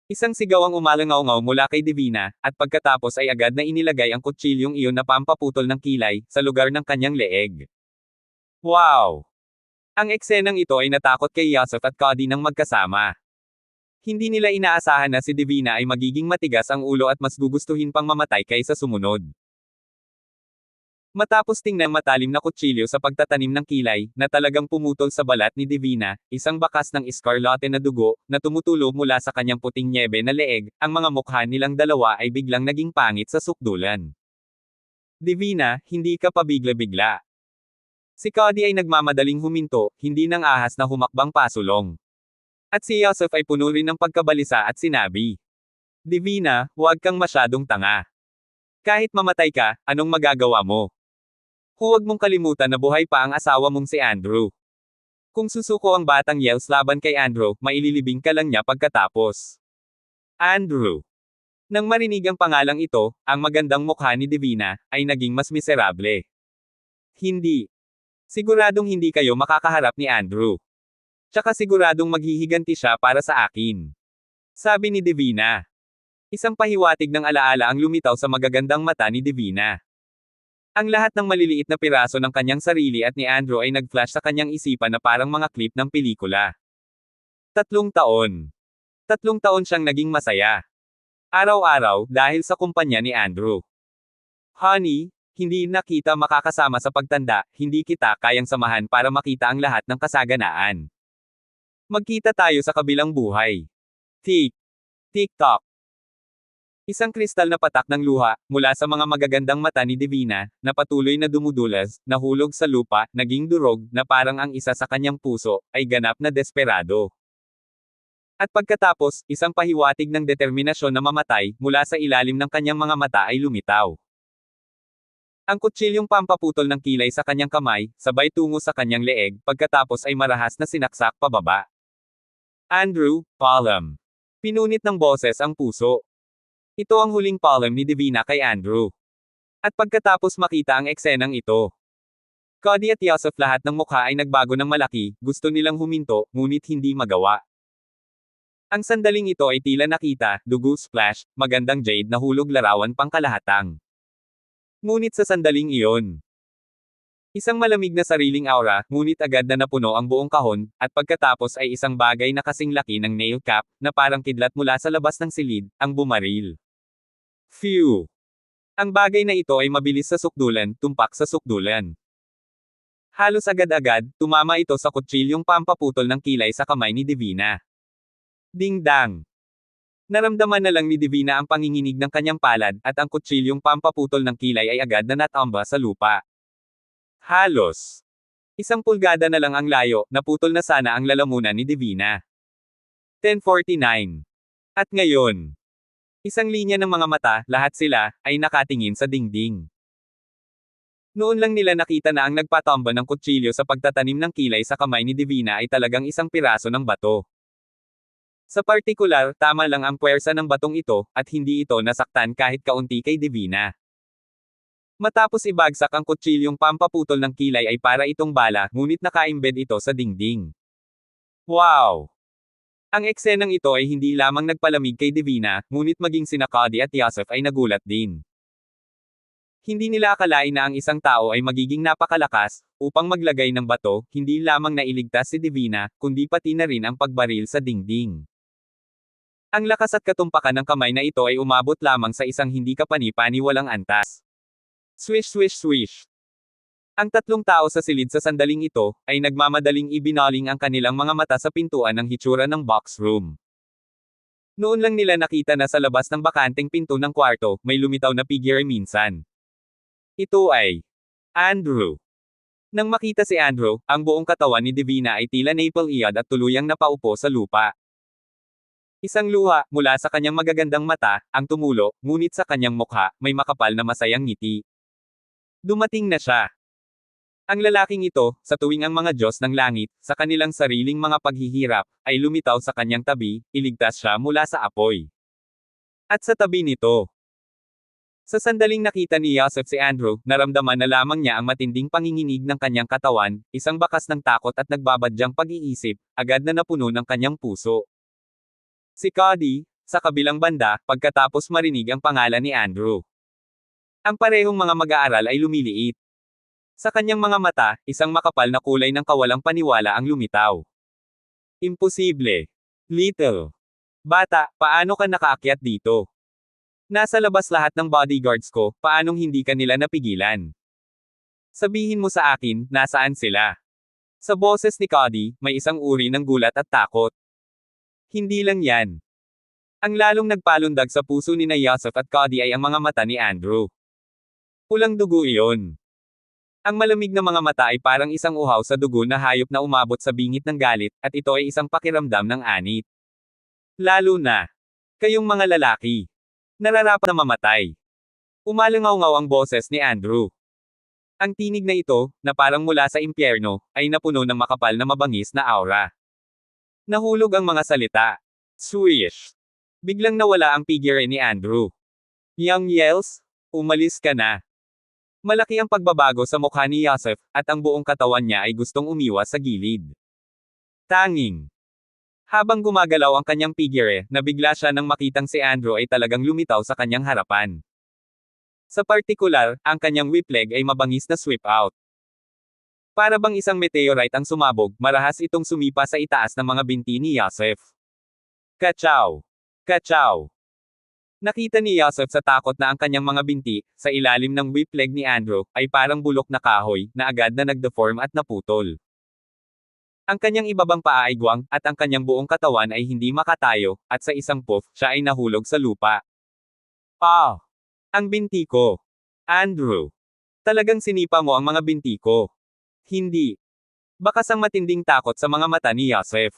Isang sigaw ang umalangaw-ngaw mula kay Divina, at pagkatapos ay agad na inilagay ang kutsilyong iyon na pampaputol ng kilay, sa lugar ng kanyang leeg. Wow! Ang eksenang ito ay natakot kay Yusuf at Cody ng magkasama. Hindi nila inaasahan na si Divina ay magiging matigas ang ulo at mas gugustuhin pang mamatay kaysa sumunod. Matapos tingnan matalim na kutsilyo sa pagtatanim ng kilay, na talagang pumutol sa balat ni Divina, isang bakas ng iskarlate na dugo, na tumutulo mula sa kanyang puting nyebe na leeg, ang mga mukha nilang dalawa ay biglang naging pangit sa sukdulan. Divina, hindi ka pabigla-bigla. Si Cody ay nagmamadaling huminto, hindi ng ahas na humakbang pasulong. At si Yusuf ay puno rin ng pagkabalisa at sinabi, Divina, huwag kang masyadong tanga. Kahit mamatay ka, anong magagawa mo? Huwag mong kalimutan na buhay pa ang asawa mong si Andrew. Kung susuko ang batang Yels laban kay Andrew, maililibing ka lang niya pagkatapos. Andrew. Nang marinig ang pangalang ito, ang magandang mukha ni Divina, ay naging mas miserable. Hindi. Siguradong hindi kayo makakaharap ni Andrew. Tsaka siguradong maghihiganti siya para sa akin. Sabi ni Divina. Isang pahiwatig ng alaala ang lumitaw sa magagandang mata ni Divina. Ang lahat ng maliliit na piraso ng kanyang sarili at ni Andrew ay nag-flash sa kanyang isipan na parang mga clip ng pelikula. 3 taon. 3 taon siyang naging masaya. Araw-araw, dahil sa kumpanya ni Andrew. Honey, hindi na kita makakasama sa pagtanda, hindi kita kayang samahan para makita ang lahat ng kasaganaan. Magkita tayo sa kabilang buhay. Tik-tok. Isang kristal na patak ng luha, mula sa mga magagandang mata ni Divina, na patuloy na dumudulas, nahulog sa lupa, naging durog, na parang ang isa sa kanyang puso, ay ganap na desperado. At pagkatapos, isang pahiwatig ng determinasyon na mamatay, mula sa ilalim ng kanyang mga mata ay lumitaw. Ang kutsilyong pampaputol ng kilay sa kanyang kamay, sabay tungo sa kanyang leeg, pagkatapos ay marahas na sinaksak pababa. Andrew, Palm. Pinunit ng boses ang puso. Ito ang huling palm ni Divina kay Andrew. At pagkatapos makita ang eksenang ito, Cody at Yusuf lahat ng mukha ay nagbago ng malaki, gusto nilang huminto, ngunit hindi magawa. Ang sandaling ito ay tila nakita, dugo splash, magandang jade na hulog larawan pangkalahatang. Ngunit sa sandaling iyon, isang malamig na sariling aura, ngunit agad na napuno ang buong kahon, at pagkatapos ay isang bagay na kasing laki ng nail cap, na parang kidlat mula sa labas ng silid, ang bumaril. Phew! Ang bagay na ito ay mabilis sa sukdulan, tumpak sa sukdulan. Halos agad-agad, tumama ito sa kutsilyong pampaputol ng kilay sa kamay ni Divina. Ding-dang! Naramdaman na lang ni Divina ang panginginig ng kanyang palad, at ang kutsilyong pampaputol ng kilay ay agad na natamba sa lupa. Halos 1 pulgada na lang ang layo, naputol na sana ang lalamunan ni Divina. 10:49. At ngayon, isang linya ng mga mata, lahat sila, ay nakatingin sa dingding. Noon lang nila nakita na ang nagpatomba ng kutsilyo sa pagtatanim ng kilay sa kamay ni Divina ay talagang isang piraso ng bato. Sa partikular, tama lang ang puwersa ng batong ito, at hindi ito nasaktan kahit kaunti kay Divina. Matapos ibagsak ang kutsilyong pampaputol ng kilay ay para itong bala, ngunit nakaimbed ito sa dingding. Wow! Ang eksenang ito ay hindi lamang nagpalamig kay Divina, ngunit maging sina Cody at Yosef ay nagulat din. Hindi nila akalain na ang isang tao ay magiging napakalakas, upang maglagay ng bato, hindi lamang nailigtas si Divina, kundi pati na rin ang pagbaril sa dingding. Ang lakas at katumpakan ng kamay na ito ay umabot lamang sa isang hindi kapani-paniwalang antas. Swish swish swish. Ang tatlong tao sa silid sa sandaling ito, ay nagmamadaling ibinaling ang kanilang mga mata sa pintuan ng hitsura ng box room. Noon lang nila nakita na sa labas ng bakanteng pinto ng kwarto, may lumitaw na figure minsan. Ito ay Andrew. Nang makita si Andrew, ang buong katawan ni Divina ay tila napailiyad at tuluyang napaupo sa lupa. Isang luha, mula sa kanyang magagandang mata, ang tumulo, ngunit sa kanyang mukha, may makapal na masayang ngiti. Dumating na siya. Ang lalaking ito, sa tuwing ang mga Diyos ng langit, sa kanilang sariling mga paghihirap, ay lumitaw sa kanyang tabi, iligtas siya mula sa apoy. At sa tabi nito, sa sandaling nakita ni Yosef si Andrew, naramdaman na lamang niya ang matinding panginginig ng kanyang katawan, isang bakas ng takot at nagbabadyang pag-iisip, agad na napuno ng kanyang puso. Si Cody, sa kabilang banda, pagkatapos marinig ang pangalan ni Andrew. Ang parehong mga mag-aaral ay lumiliit. Sa kanyang mga mata, isang makapal na kulay ng kawalang paniwala ang lumitaw. Imposible. Little. Bata, paano ka nakaakyat dito? Nasa labas lahat ng bodyguards ko, paanong hindi ka nila napigilan? Sabihin mo sa akin, nasaan sila? Sa boses ni Cody, may isang uri ng gulat at takot. Hindi lang yan. Ang lalong nagpalundag sa puso ni na Yosef at Cody ay ang mga mata ni Andrew. Pulang dugo iyon. Ang malamig na mga mata ay parang isang uhaw sa dugo na hayop na umabot sa bingit ng galit, at ito ay isang pakiramdam ng anit. Lalo na, kayong mga lalaki. Nararapat na mamatay. Umalangaw-ngaw ang boses ni Andrew. Ang tinig na ito, na parang mula sa impyerno, ay napuno ng makapal na mabangis na aura. Nahulog ang mga salita. Swish! Biglang nawala ang figure ni Andrew. Young yells, umalis ka na. Malaki ang pagbabago sa mukha ni Yosef, at ang buong katawan niya ay gustong umiwas sa gilid. Tanging. Habang gumagalaw ang kanyang figure, nabigla siya nang makitang si Andrew ay talagang lumitaw sa kanyang harapan. Sa partikular, ang kanyang whip leg ay mabangis na sweep out. Para bang isang meteorite ang sumabog, marahas itong sumipa sa itaas ng mga binti ni Yosef. Kachaw! Kachaw! Nakita ni Yosef sa takot na ang kanyang mga binti, sa ilalim ng whip leg ni Andrew, ay parang bulok na kahoy, na agad na nagdeform at naputol. Ang kanyang ibabang paa ay guwang, at ang kanyang buong katawan ay hindi makatayo, at sa isang puff, siya ay nahulog sa lupa. Ah! Ang binti ko! Andrew! Talagang sinipa mo ang mga binti ko. Hindi. Bakas ang matinding takot sa mga mata ni Yosef.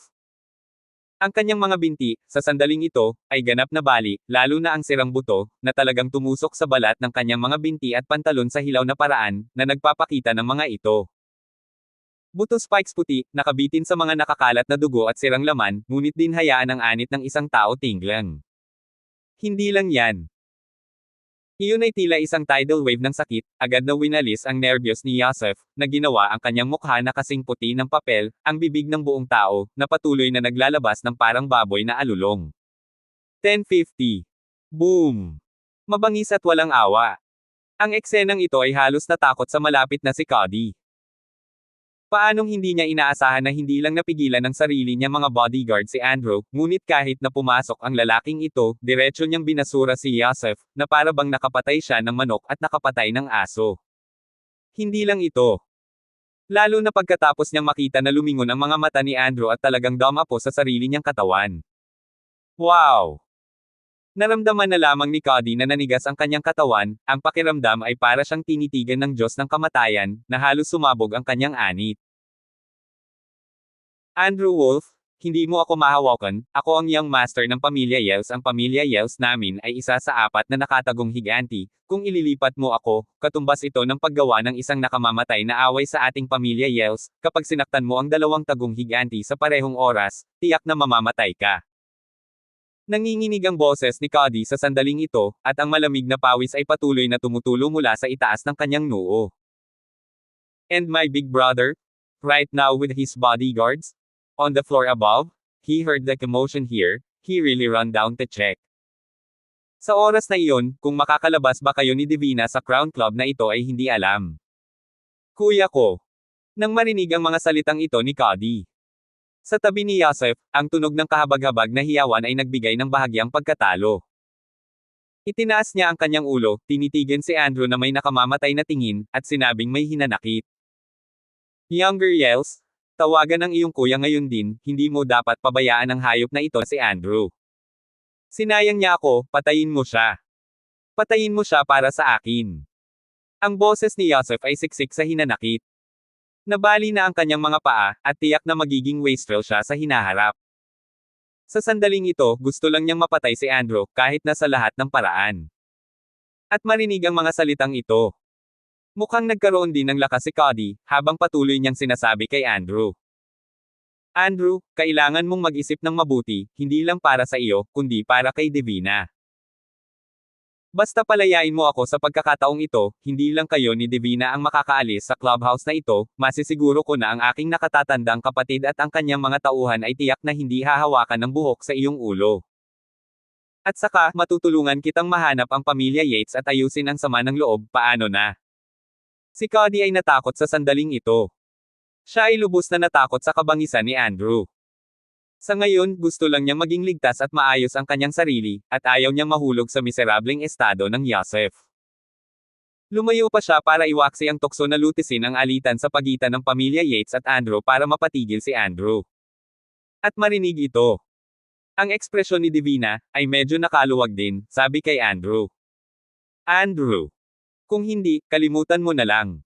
Ang kanyang mga binti, sa sandaling ito, ay ganap na bali, lalo na ang sirang buto, na talagang tumusok sa balat ng kanyang mga binti at pantalon sa hilaw na paraan, na nagpapakita ng mga ito. Buto spikes puti, nakabitin sa mga nakakalat na dugo at sirang laman, ngunit din hayaan ang anit ng isang tao tinglang. Hindi lang yan. Iyon ay tila isang tidal wave ng sakit, agad na winalis ang nerbiyos ni Yosef, na ginawa ang kanyang mukha na kasing puti ng papel, ang bibig ng buong tao, na patuloy na naglalabas ng parang baboy na alulong. 10:50. Boom! Mabangis at walang awa. Ang eksenang ito ay halos natakot sa malapit na si Cody. Paanong hindi niya inaasahan na hindi lang napigilan ng sarili niya mga bodyguard si Andrew, ngunit kahit na pumasok ang lalaking ito, diretso niyang binasura si Yosef, na para bang nakapatay siya ng manok at nakapatay ng aso. Hindi lang ito. Lalo na pagkatapos niyang makita na lumingon ang mga mata ni Andrew at talagang dumapo sa sarili niyang katawan. Wow! Naramdaman na lamang ni Cody na nanigas ang kanyang katawan, ang pakiramdam ay para siyang tinitigan ng Diyos ng kamatayan, na halos sumabog ang kanyang anit. Andrew Wolf, hindi mo ako mahawakan, ako ang young master ng pamilya Yels. Ang pamilya Yels namin ay isa sa 4 na nakatagong higanti. Kung ililipat mo ako, katumbas ito ng paggawa ng isang nakamamatay na away sa ating pamilya Yels. Kapag sinaktan mo ang 2 tagong higanti sa parehong oras, tiyak na mamamatay ka. Nanginginig ang boses ni Cody sa sandaling ito, at ang malamig na pawis ay patuloy na tumutulo mula sa itaas ng kanyang noo. And my big brother? Right now with his bodyguards? On the floor above? He heard the commotion here, he really ran down to check. Sa oras na iyon, kung makakalabas ba kayo ni Divina sa Crown Club na ito ay hindi alam. Kuya ko. Nang marinig ang mga salitang ito ni Cody. Sa tabi ni Yosef, ang tunog ng kahabag-habag na hiyawan ay nagbigay ng bahagyang pagkatalo. Itinaas niya ang kanyang ulo, tinitigan si Andrew na may nakamamatay na tingin, at sinabing may hinanakit. Younger Yels, tawagan ang iyong kuya ngayon din, hindi mo dapat pabayaan ang hayop na ito si Andrew. Sinayang niya ako, patayin mo siya. Patayin mo siya para sa akin. Ang boses ni Yosef ay siksik sa hinanakit. Nabali na ang kanyang mga paa, at tiyak na magiging wastrel siya sa hinaharap. Sa sandaling ito, gusto lang niyang mapatay si Andrew, kahit na sa lahat ng paraan. At marinig ang mga salitang ito. Mukhang nagkaroon din ng lakas si Cody, habang patuloy niyang sinasabi kay Andrew. Andrew, kailangan mong mag-isip ng mabuti, hindi lang para sa iyo, kundi para kay Divina. Basta palayain mo ako sa pagkakataong ito, hindi lang kayo ni Divina ang makakaalis sa clubhouse na ito, masisiguro ko na ang aking nakatatandang kapatid at ang kanyang mga tauhan ay tiyak na hindi hahawakan ng buhok sa iyong ulo. At saka, matutulungan kitang mahanap ang pamilya Yates at ayusin ang sama ng loob, paano na? Si Cody ay natakot sa sandaling ito. Siya ay lubos na natakot sa kabangisan ni Andrew. Sa ngayon, gusto lang niyang maging ligtas at maayos ang kanyang sarili, at ayaw niyang mahulog sa miserableng estado ng Yosef. Lumayo pa siya para iwaksi ang tukso na lutisin ang alitan sa pagitan ng pamilya Yates at Andrew para mapatigil si Andrew. At marinig ito. Ang ekspresyon ni Divina ay medyo nakaluwag din, sabi kay Andrew. Andrew. Kung hindi, kalimutan mo na lang.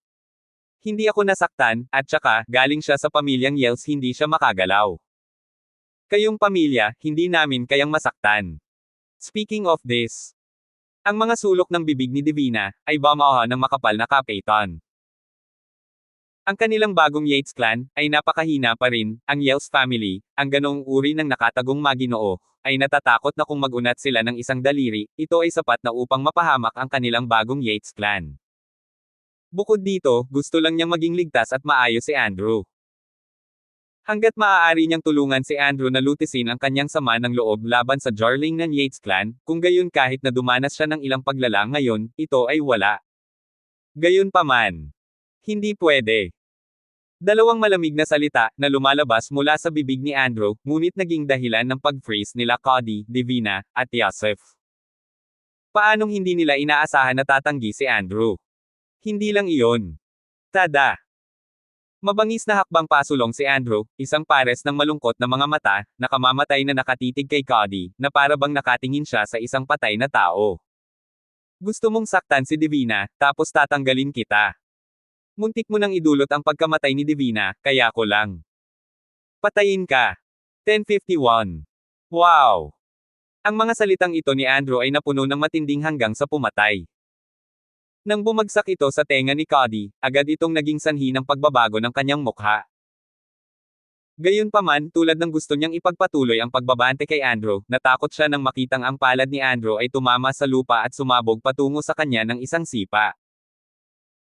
Hindi ako nasaktan, at saka, galing siya sa pamilyang Yels, hindi siya makagalaw. Kayong pamilya, hindi namin kayang masaktan. Speaking of this, ang mga sulok ng bibig ni Divina ay bumauhan ng makapal na kapitan. Ang kanilang bagong Yates clan ay napakahina pa rin, ang Yels family, ang ganong uri ng nakatagong maginoo, ay natatakot na kung mag-unat sila ng isang daliri, ito ay sapat na upang mapahamak ang kanilang bagong Yates clan. Bukod dito, gusto lang niyang maging ligtas at maayos si Andrew. Hanggat maaari niyang tulungan si Andrew na lutisin ang kanyang sama ng loob laban sa Jarling ng Yates clan, kung gayon kahit na dumanas siya ng ilang paglalang ngayon, ito ay wala. Gayon pa man. Hindi pwede. Dalawang malamig na salita na lumalabas mula sa bibig ni Andrew, ngunit naging dahilan ng pag-freeze nila Cody, Divina, at Yosef. Paanong hindi nila inaasahan na tatanggi si Andrew? Hindi lang iyon. Tada! Mabangis na hakbang pasulong si Andrew, isang pares ng malungkot na mga mata, nakamamatay na nakatitig kay Cody, na para bang nakatingin siya sa isang patay na tao. Gusto mong saktan si Divina, tapos tatanggalin kita. Muntik mo nang idulot ang pagkamatay ni Divina, kaya ko lang. Patayin ka. 10:51. Wow! Ang mga salitang ito ni Andrew ay napuno ng matinding hanggang sa pumatay. Nang bumagsak ito sa tenga ni Cody, agad itong naging sanhi ng pagbabago ng kanyang mukha. Gayunpaman, tulad ng gusto niyang ipagpatuloy ang pagbabante kay Andrew, natakot siya nang makitang ang palad ni Andrew ay tumama sa lupa at sumabog patungo sa kanya ng isang sipa.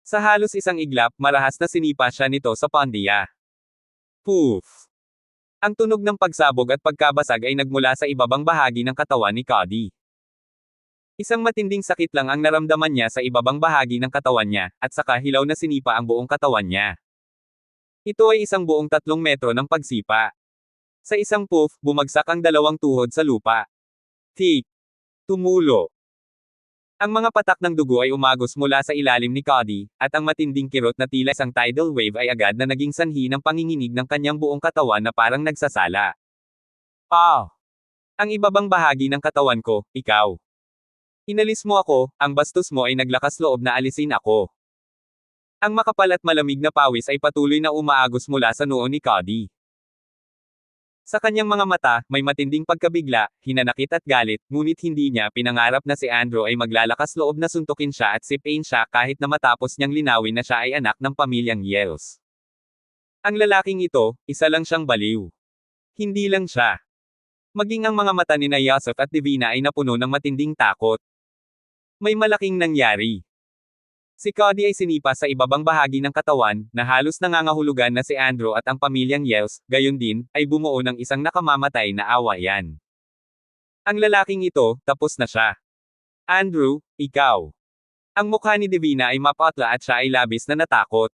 Sa halos isang iglap, marahas na sinipa siya nito sa pandiya. Poof! Ang tunog ng pagsabog at pagkabasag ay nagmula sa ibabang bahagi ng katawan ni Cody. Isang matinding sakit lang ang naramdaman niya sa ibabang bahagi ng katawan niya, at saka hilaw na sinipa ang buong katawan niya. Ito ay isang buong 3 metro ng pagsipa. Sa isang poof, bumagsak ang 2 tuhod sa lupa. Tik! Tumulo! Ang mga patak ng dugo ay umagos mula sa ilalim ni Cody, at ang matinding kirot na tila isang tidal wave ay agad na naging sanhi ng panginginig ng kanyang buong katawan na parang nagsasala. Ah! Ang ibabang bahagi ng katawan ko, ikaw. Inalis mo ako, ang bastos mo ay naglakas loob na alisin ako. Ang makapal at malamig na pawis ay patuloy na umaagos mula sa noo ni Cody. Sa kanyang mga mata, may matinding pagkabigla, hinanakit at galit, ngunit hindi niya pinangarap na si Andrew ay maglalakas loob na suntukin siya at sipain siya kahit na matapos niyang linawin na siya ay anak ng pamilyang Yells. Ang lalaking ito, isa lang siyang baliw. Hindi lang siya. Maging ang mga mata ni Yusuf at Divina ay napuno ng matinding takot. May malaking nangyari. Si Cody ay sinipa sa ibabang bahagi ng katawan, na halos nangangahulugan na si Andrew at ang pamilyang Yells, gayon din, ay bumuo ng isang nakamamatay na awayan. Ang lalaking ito, tapos na siya. Andrew, ikaw. Ang mukha ni Divina ay mapatla at siya ay labis na natakot.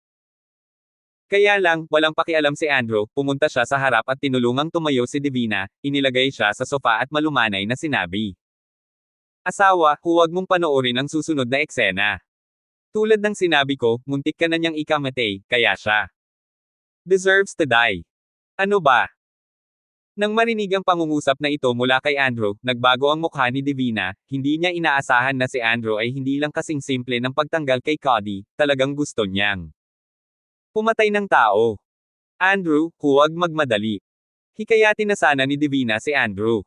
Kaya lang, walang pakialam si Andrew, pumunta siya sa harap at tinulungang tumayo si Divina, inilagay siya sa sofa at malumanay na sinabi. Asawa, huwag mong panoorin ang susunod na eksena. Tulad ng sinabi ko, muntik ka na niyang ikamatay, kaya siya deserves to die. Ano ba? Nang marinig ang pangungusap na ito mula kay Andrew, nagbago ang mukha ni Divina, hindi niya inaasahan na si Andrew ay hindi lang kasing simple ng pagtanggal kay Cody, talagang gusto niyang pumatay ng tao. Andrew, huwag magmadali. Hikayatin na sana ni Divina si Andrew.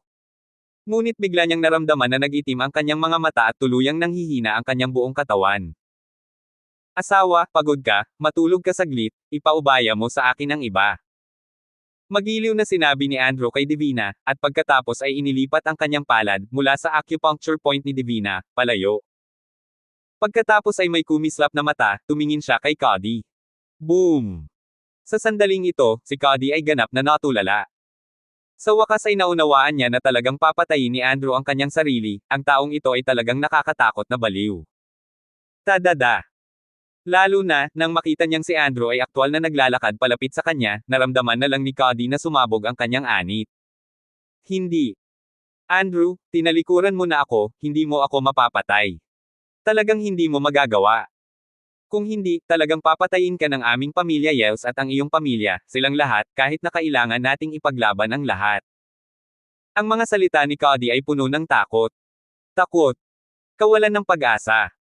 Ngunit bigla niyang naramdaman na nag-itim ang kanyang mga mata at tuluyang nanghihina ang kanyang buong katawan. Asawa, pagod ka, matulog ka saglit, ipaubaya mo sa akin ang iba. Magiliw na sinabi ni Andrew kay Divina, at pagkatapos ay inilipat ang kanyang palad, mula sa acupuncture point ni Divina, palayo. Pagkatapos ay may kumislap na mata, tumingin siya kay Cody. Boom! Sa sandaling ito, si Cody ay ganap na natulala. Sa wakas ay naunawaan niya na talagang papatayin ni Andrew ang kanyang sarili, ang taong ito ay talagang nakakatakot na baliw. Tadada! Lalo na, nang makita niyang si Andrew ay aktwal na naglalakad palapit sa kanya, naramdaman na lang ni Cody na sumabog ang kanyang anit. Hindi. Andrew, tinalikuran mo na ako, hindi mo ako mapapatay. Talagang hindi mo magagawa. Kung hindi, talagang papatayin ka ng aming pamilya Yells at ang iyong pamilya, silang lahat, kahit na kailangan nating ipaglaban ang lahat. Ang mga salita ni Cody ay puno ng takot. Takot. Kawalan ng pag-asa.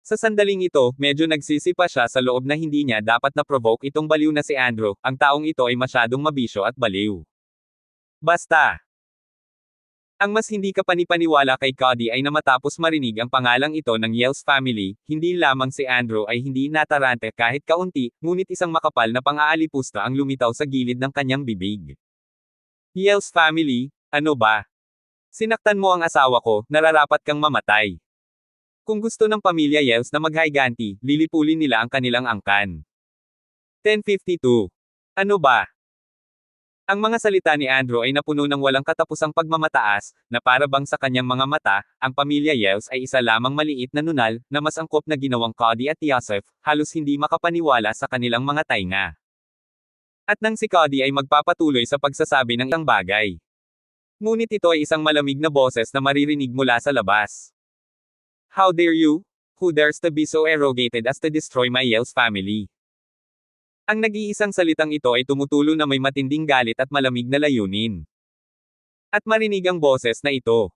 Sa sandaling ito, medyo nagsisipa siya sa loob na hindi niya dapat na-provoke itong baliw na si Andrew, ang taong ito ay masyadong mabisyo at baliw. Basta. Ang mas hindi ka panipaniwala kay Cody ay na matapos marinig ang pangalang ito ng Yells family, hindi lamang si Andrew ay hindi natarante kahit kaunti, ngunit isang makapal na pang-aalipusta ang lumitaw sa gilid ng kanyang bibig. Yells family, ano ba? Sinaktan mo ang asawa ko, nararapat kang mamatay. Kung gusto ng pamilya Yells na maghayganti, lilipulin nila ang kanilang angkan. 1052. Ano ba? Ang mga salita ni Andrew ay napuno ng walang katapusang pagmamataas, na para bang sa kanyang mga mata, ang pamilya Yells ay isa lamang maliit na nunal, na mas angkop na ginawang Cody at Yusuf, halos hindi makapaniwala sa kanilang mga tainga. At nang si Cody ay magpapatuloy sa pagsasabi ng isang bagay. Ngunit ito ay isang malamig na boses na maririnig mula sa labas. How dare you? Who dares to be so arrogant as to destroy my Yells family? Ang nag-iisang salitang ito ay tumutulo na may matinding galit at malamig na layunin. At marinig ang boses na ito.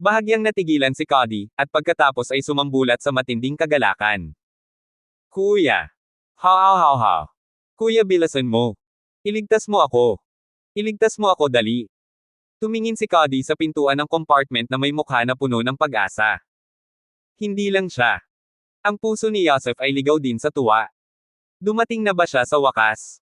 Bahagyang natigilan si Cody, at pagkatapos ay sumambulat sa matinding kagalakan. Kuya! Ha. Kuya bilasan mo. Iligtas mo ako. Iligtas mo ako dali. Tumingin si Cody sa pintuan ng compartment na may mukha na puno ng pag-asa. Hindi lang siya. Ang puso ni Yusuf ay ligaw din sa tuwa. Dumating na ba siya sa wakas?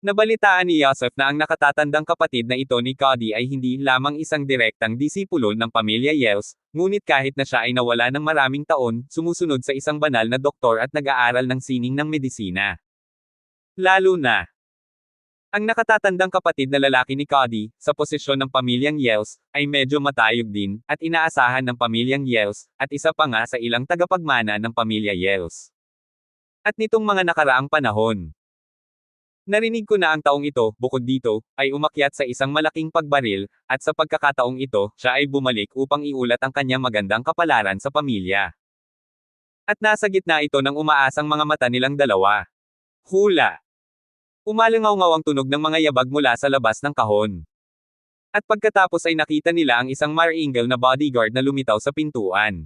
Nabalitaan ni Yusuf na ang nakatatandang kapatid na ito ni Cody ay hindi lamang isang direktang disipulo ng pamilya Yells, ngunit kahit na siya ay nawala ng maraming taon, sumusunod sa isang banal na doktor at nag-aaral ng sining ng medisina. Lalo na, ang nakatatandang kapatid na lalaki ni Cody, sa posisyon ng pamilyang Yells, ay medyo matayog din, at inaasahan ng pamilyang Yells, at isa pa nga sa ilang tagapagmana ng pamilya Yells. At nitong mga nakaraang panahon, narinig ko na ang taong ito, bukod dito, ay umakyat sa isang malaking pagbaril, at sa pagkakataong ito, siya ay bumalik upang iulat ang kanyang magandang kapalaran sa pamilya. At nasa gitna ito ng umaasang mga mata nilang dalawa. Hula! Umalangaw-ngaw ang tunog ng mga yabag mula sa labas ng kahon. At pagkatapos ay nakita nila ang isang maringal na bodyguard na lumitaw sa pintuan.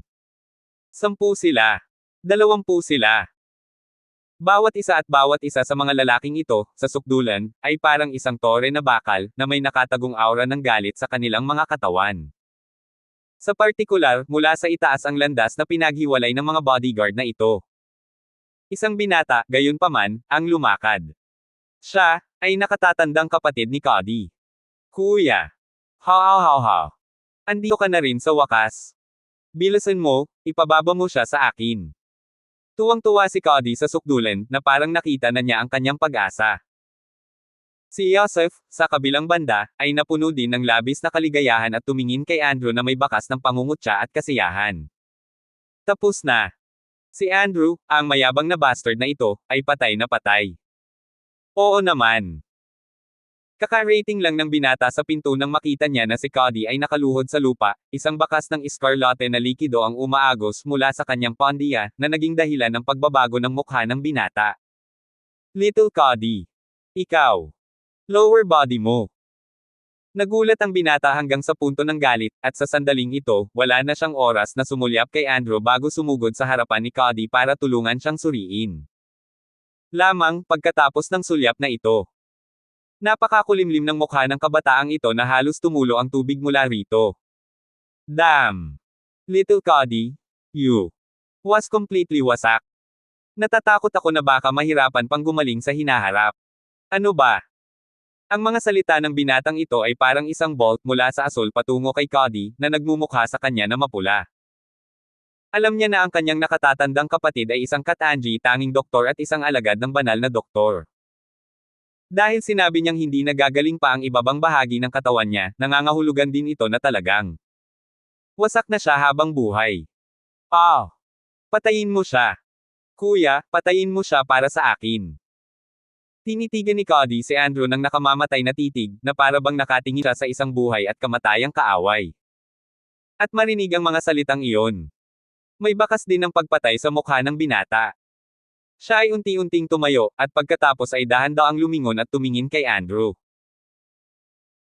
10 sila. 20 sila. Bawat isa sa mga lalaking ito, sa sukdulan, ay parang isang tore na bakal, na may nakatagong aura ng galit sa kanilang mga katawan. Sa partikular, mula sa itaas ang landas na pinaghiwalay ng mga bodyguard na ito. Isang binata, gayunpaman, ang lumakad. Siya, ay nakatatandang kapatid ni Cody. Kuya. Ha. Andito ka na rin sa wakas. Bilisan mo, ipababa mo siya sa akin. Tuwang-tuwa si Cody sa sukdulan, na parang nakita na niya ang kanyang pag-asa. Si Yosef, sa kabilang banda, ay napuno din ng labis na kaligayahan at tumingin kay Andrew na may bakas ng pangungutya at kasiyahan. Tapos na. Si Andrew, ang mayabang na bastard na ito, ay patay na patay. Oo naman. Kaka-rating lang ng binata sa pinto nang makita niya na si Cody ay nakaluhod sa lupa, isang bakas ng eskarlate na likido ang umaagos mula sa kanyang pondiya, na naging dahilan ng pagbabago ng mukha ng binata. Little Cody. Ikaw. Lower body mo. Nagulat ang binata hanggang sa punto ng galit, at sa sandaling ito, wala na siyang oras na sumulyap kay Andrew bago sumugod sa harapan ni Cody para tulungan siyang suriin. Lamang, pagkatapos ng sulyap na ito. Napakakulimlim ng mukha ng kabataang ito na halos tumulo ang tubig mula rito. Damn! Little Cody, you was completely wasak. Natatakot ako na baka mahirapan pang gumaling sa hinaharap. Ano ba? Ang mga salita ng binatang ito ay parang isang bolt mula sa asol patungo kay Cody, na nagmumukha sa kanya na mapula. Alam niya na ang kanyang nakatatandang kapatid ay isang Katanji tanging doktor at isang alagad ng banal na doktor. Dahil sinabi niyang hindi nagagaling pa ang ibabang bahagi ng katawan niya, nangangahulugan din ito na talagang wasak na siya habang buhay. Patayin mo siya. Kuya, patayin mo siya para sa akin. Tinitigan ni Cody si Andrew ng nakamamatay na titig, na para bang nakatingin siya sa isang buhay at kamatayang kaaway. At marinig ang mga salitang iyon. May bakas din ng pagpatay sa mukha ng binata. Siya ay unti-unting tumayo, at pagkatapos ay dahan-daang lumingon at tumingin kay Andrew.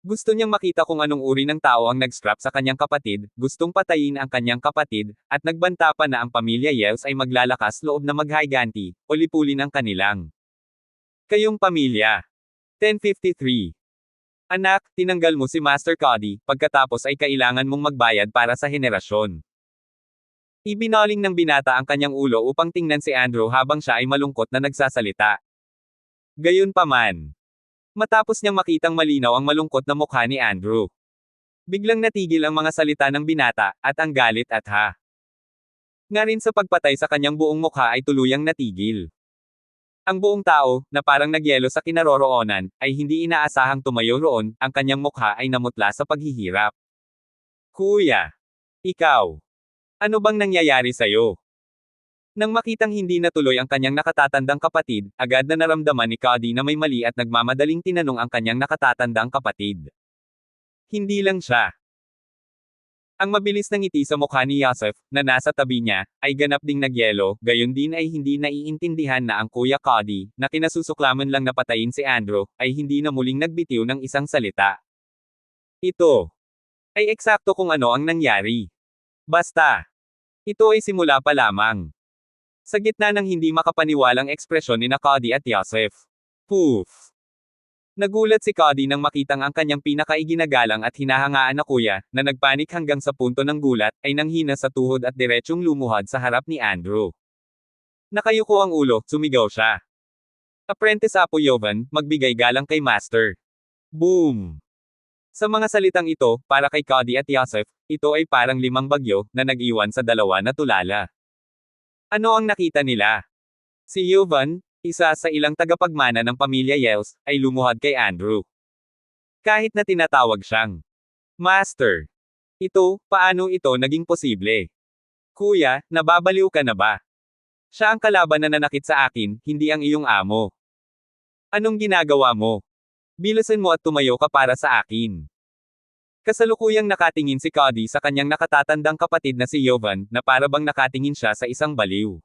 Gusto niyang makita kung anong uri ng tao ang nag-strap sa kanyang kapatid, gustong patayin ang kanyang kapatid, at nagbanta pa na ang pamilya Yells ay maglalakas loob na maghiganti, o lipulin ang kanilang kayong pamilya. 1053. Anak, tinanggal mo si Master Cody, pagkatapos ay kailangan mong magbayad para sa henerasyon. Ibinaling ng binata ang kanyang ulo upang tingnan si Andrew habang siya ay malungkot na nagsasalita. Gayunpaman. Matapos niyang makitang malinaw ang malungkot na mukha ni Andrew, biglang natigil ang mga salita ng binata, at ang galit at nga rin sa pagpatay sa kanyang buong mukha ay tuluyang natigil. Ang buong tao, na parang nagyelo sa kinaroroonan, ay hindi inaasahang tumayo roon, ang kanyang mukha ay namutla sa paghihirap. Kuya. Ikaw. Ano bang nangyayari sa'yo? Nang makitang hindi natuloy ang kanyang nakatatandang kapatid, agad na naramdaman ni Cody na may mali at nagmamadaling tinanong ang kanyang nakatatandang kapatid. Hindi lang siya. Ang mabilis na ngiti sa mukha ni Yosef, na nasa tabi niya, ay ganap ding nagyelo, gayon din ay hindi naiintindihan na ang Kuya Cody, na kinasusuklaman lang na patayin si Andrew, ay hindi na muling nagbitiw ng isang salita. Ito ay eksakto kung ano ang nangyari. Basta. Ito ay simula pa lamang. Sa gitna ng hindi makapaniwalang ekspresyon ni Cody at Yosef. Poof! Nagulat si Cody nang makitang ang kanyang pinakaiginagalang at hinahangaan na kuya, na nagpanik hanggang sa punto ng gulat, ay nanghina sa tuhod at diretsyong lumuhad sa harap ni Andrew. Nakayuko ang ulo, sumigaw siya. Apprentice Apo Yovan, magbigay galang kay Master. Boom! Sa mga salitang ito, para kay Cody at Yosef, ito ay parang limang bagyo, na nag-iwan sa dalawa na tulala. Ano ang nakita nila? Si Yovan, isa sa ilang tagapagmana ng pamilya Yells, ay lumuhad kay Andrew. Kahit na tinatawag siyang Master. Paano ito naging posible? Kuya, nababaliw ka na ba? Siya ang kalaban na nanakit sa akin, hindi ang iyong amo. Anong ginagawa mo? Bilisan mo at tumayo ka para sa akin. Kasalukuyang nakatingin si Cody sa kanyang nakatatandang kapatid na si Yovan, na para bang nakatingin siya sa isang baliw.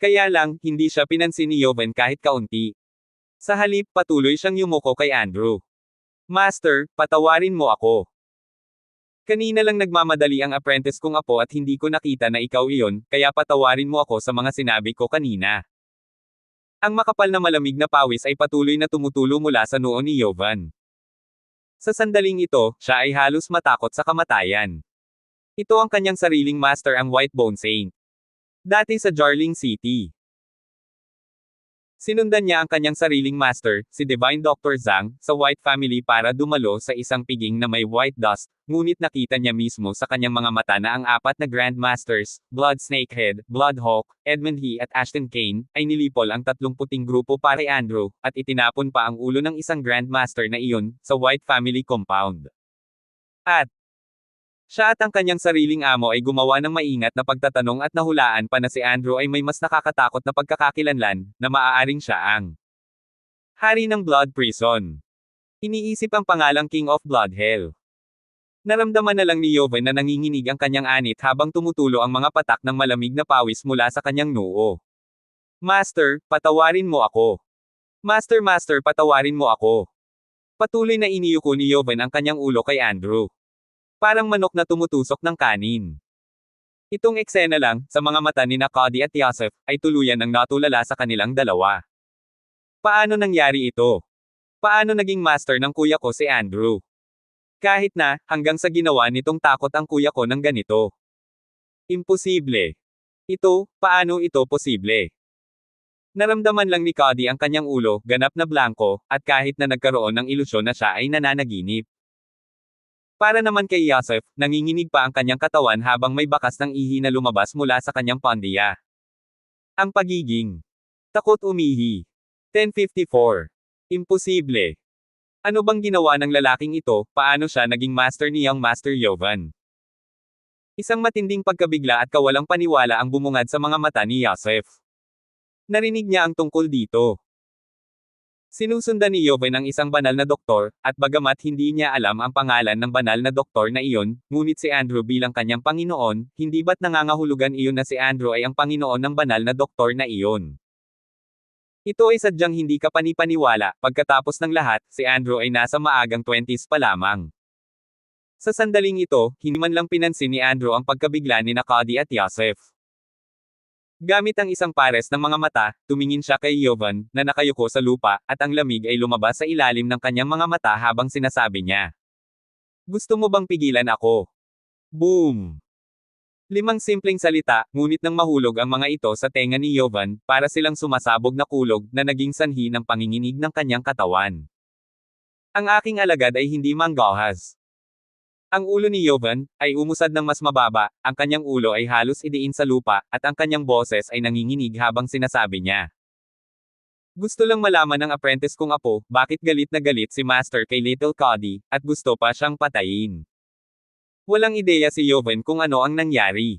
Kaya lang, hindi siya pinansin ni Yovan kahit kaunti. Sa halip, patuloy siyang yumuko kay Andrew. Master, patawarin mo ako. Kanina lang nagmamadali ang apprentice kong apo at hindi ko nakita na ikaw iyon, kaya patawarin mo ako sa mga sinabi ko kanina. Ang makapal na malamig na pawis ay patuloy na tumutulo mula sa noo ni Jovan. Sa sandaling ito, siya ay halos matakot sa kamatayan. Ito ang kanyang sariling master, ang White Bone Saint. Dati sa Jarling City. Sinundan niya ang kanyang sariling master, si Divine Dr. Zhang, sa White Family para dumalo sa isang piging na may white dust, ngunit nakita niya mismo sa kanyang mga mata na ang apat na Grandmasters, Blood Snakehead, Blood Hawk, Edmund He at Ashton Kane, ay nilipol ang 30 puting grupo para kay Andrew, at itinapon pa ang ulo ng isang Grandmaster na iyon, sa White Family compound. At siya at ang kanyang sariling amo ay gumawa ng maingat na pagtatanong at nahulaan pa na si Andrew ay may mas nakakatakot na pagkakakilanlan, na maaaring siya ang hari ng Blood Prison. Iniisip ang pangalang King of Blood Hell. Naramdaman na lang ni Jovan na nanginginig ang kanyang anit habang tumutulo ang mga patak ng malamig na pawis mula sa kanyang noo. Master, patawarin mo ako. Master, patawarin mo ako. Patuloy na iniyuko ni Jovan ang kanyang ulo kay Andrew. Parang manok na tumutusok ng kanin. Itong eksena lang, sa mga mata ni Cody at Yosef, ay tuluyan ng natulala sa kanilang dalawa. Paano nangyari ito? Paano naging master ng kuya ko si Andrew? Kahit na, hanggang sa ginawa nitong takot ang kuya ko ng ganito. Imposible. Paano ito posible? Naramdaman lang ni Cody ang kanyang ulo, ganap na blanko, at kahit na nagkaroon ng ilusyon na siya ay nananaginip. Para naman kay Yosef, nanginginig pa ang kanyang katawan habang may bakas ng ihi na lumabas mula sa kanyang pandiya. Ang pagiging takot umihi. 1054. Imposible. Ano bang ginawa ng lalaking ito, paano siya naging master ni Young Master Jovan? Isang matinding pagkabigla at kawalang paniwala ang bumungad sa mga mata ni Yosef. Narinig niya ang tungkol dito. Sinusundan ni Jovan ang isang banal na doktor, at bagamat hindi niya alam ang pangalan ng banal na doktor na iyon, ngunit si Andrew bilang kanyang Panginoon, hindi ba't nangangahulugan iyon na si Andrew ay ang Panginoon ng banal na doktor na iyon? Ito ay sadyang hindi ka panipaniwala, pagkatapos ng lahat, si Andrew ay nasa maagang 20s pa lamang. Sa sandaling ito, hindi man lang pinansin ni Andrew ang pagkabigla ni Cody at Yosef. Gamit ang isang pares ng mga mata, tumingin siya kay Jovan, na nakayuko sa lupa, at ang lamig ay lumabas sa ilalim ng kanyang mga mata habang sinasabi niya. Gusto mo bang pigilan ako? Boom! 5 simpleng salita, ngunit nang mahulog ang mga ito sa tenga ni Jovan, para silang sumasabog na kulog, na naging sanhi ng panginginig ng kanyang katawan. Ang aking alagad ay hindi manggahas. Ang ulo ni Jovan ay umusad ng mas mababa, ang kanyang ulo ay halos idiin sa lupa, at ang kanyang boses ay nanginginig habang sinasabi niya. Gusto lang malaman ng apprentice kong apo, bakit galit na galit si Master kay Little Cody, at gusto pa siyang patayin. Walang ideya si Jovan kung ano ang nangyari.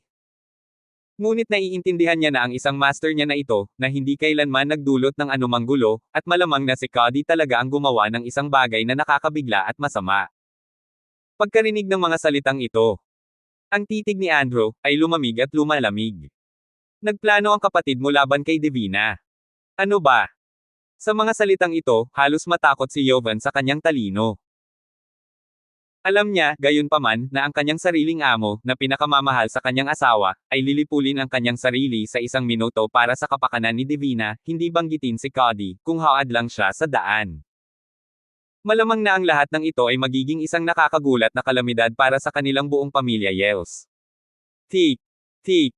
Ngunit naiintindihan niya na ang isang master niya na ito, na hindi kailanman nagdulot ng anumang gulo, at malamang na si Cody talaga ang gumawa ng isang bagay na nakakabigla at masama. Pagkarinig ng mga salitang ito, ang titig ni Andrew ay lumamig at lumalamig. Nagplano ang kapatid mo laban kay Divina. Ano ba? Sa mga salitang ito, halos matakot si Jovan sa kanyang talino. Alam niya, gayunpaman, na ang kanyang sariling amo, na pinakamamahal sa kanyang asawa, ay lilipulin ang kanyang sarili sa isang minuto para sa kapakanan ni Divina, hindi banggitin si Cody, kung haad lang siya sa daan. Malamang na ang lahat ng ito ay magiging isang nakakagulat na kalamidad para sa kanilang buong pamilya Yels. Tik! Tik!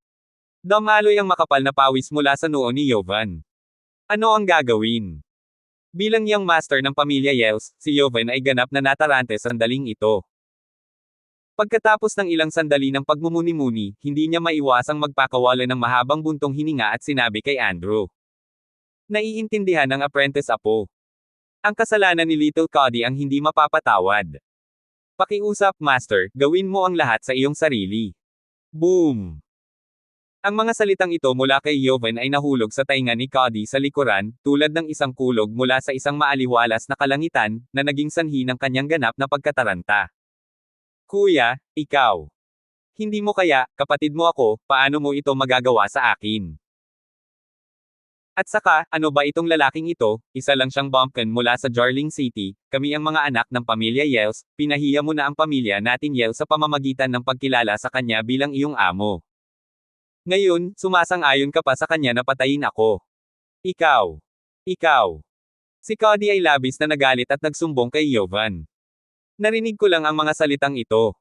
Dumaloy ang makapal na pawis mula sa noo ni Jovan. Ano ang gagawin? Bilang Young Master ng pamilya Yels, si Jovan ay ganap na natarante sa sandaling ito. Pagkatapos ng ilang sandali ng pagmumuni-muni, hindi niya maiwasang magpakawala ng mahabang buntong hininga at sinabi kay Andrew. Naiintindihan ng apprentice apo. Ang kasalanan ni Little Cody ang hindi mapapatawad. Pakiusap, Master, gawin mo ang lahat sa iyong sarili. Boom! Ang mga salitang ito mula kay Jovan ay nahulog sa tainga ni Cody sa likuran, tulad ng isang kulog mula sa isang maaliwalas na kalangitan, na naging sanhi ng kanyang ganap na pagkataranta. Kuya, ikaw. Hindi mo kaya, kapatid mo ako, paano mo ito magagawa sa akin? At saka, ano ba itong lalaking ito, isa lang siyang bumpkin mula sa Jarling City, kami ang mga anak ng pamilya Yels, pinahiya mo na ang pamilya natin Yels sa pamamagitan ng pagkilala sa kanya bilang iyong amo. Ngayon, sumasang-ayon ka pa sa kanya na patayin ako. Ikaw. Ikaw. Si Cody ay labis na nagalit at nagsumbong kay Jovan. Narinig ko lang ang mga salitang ito.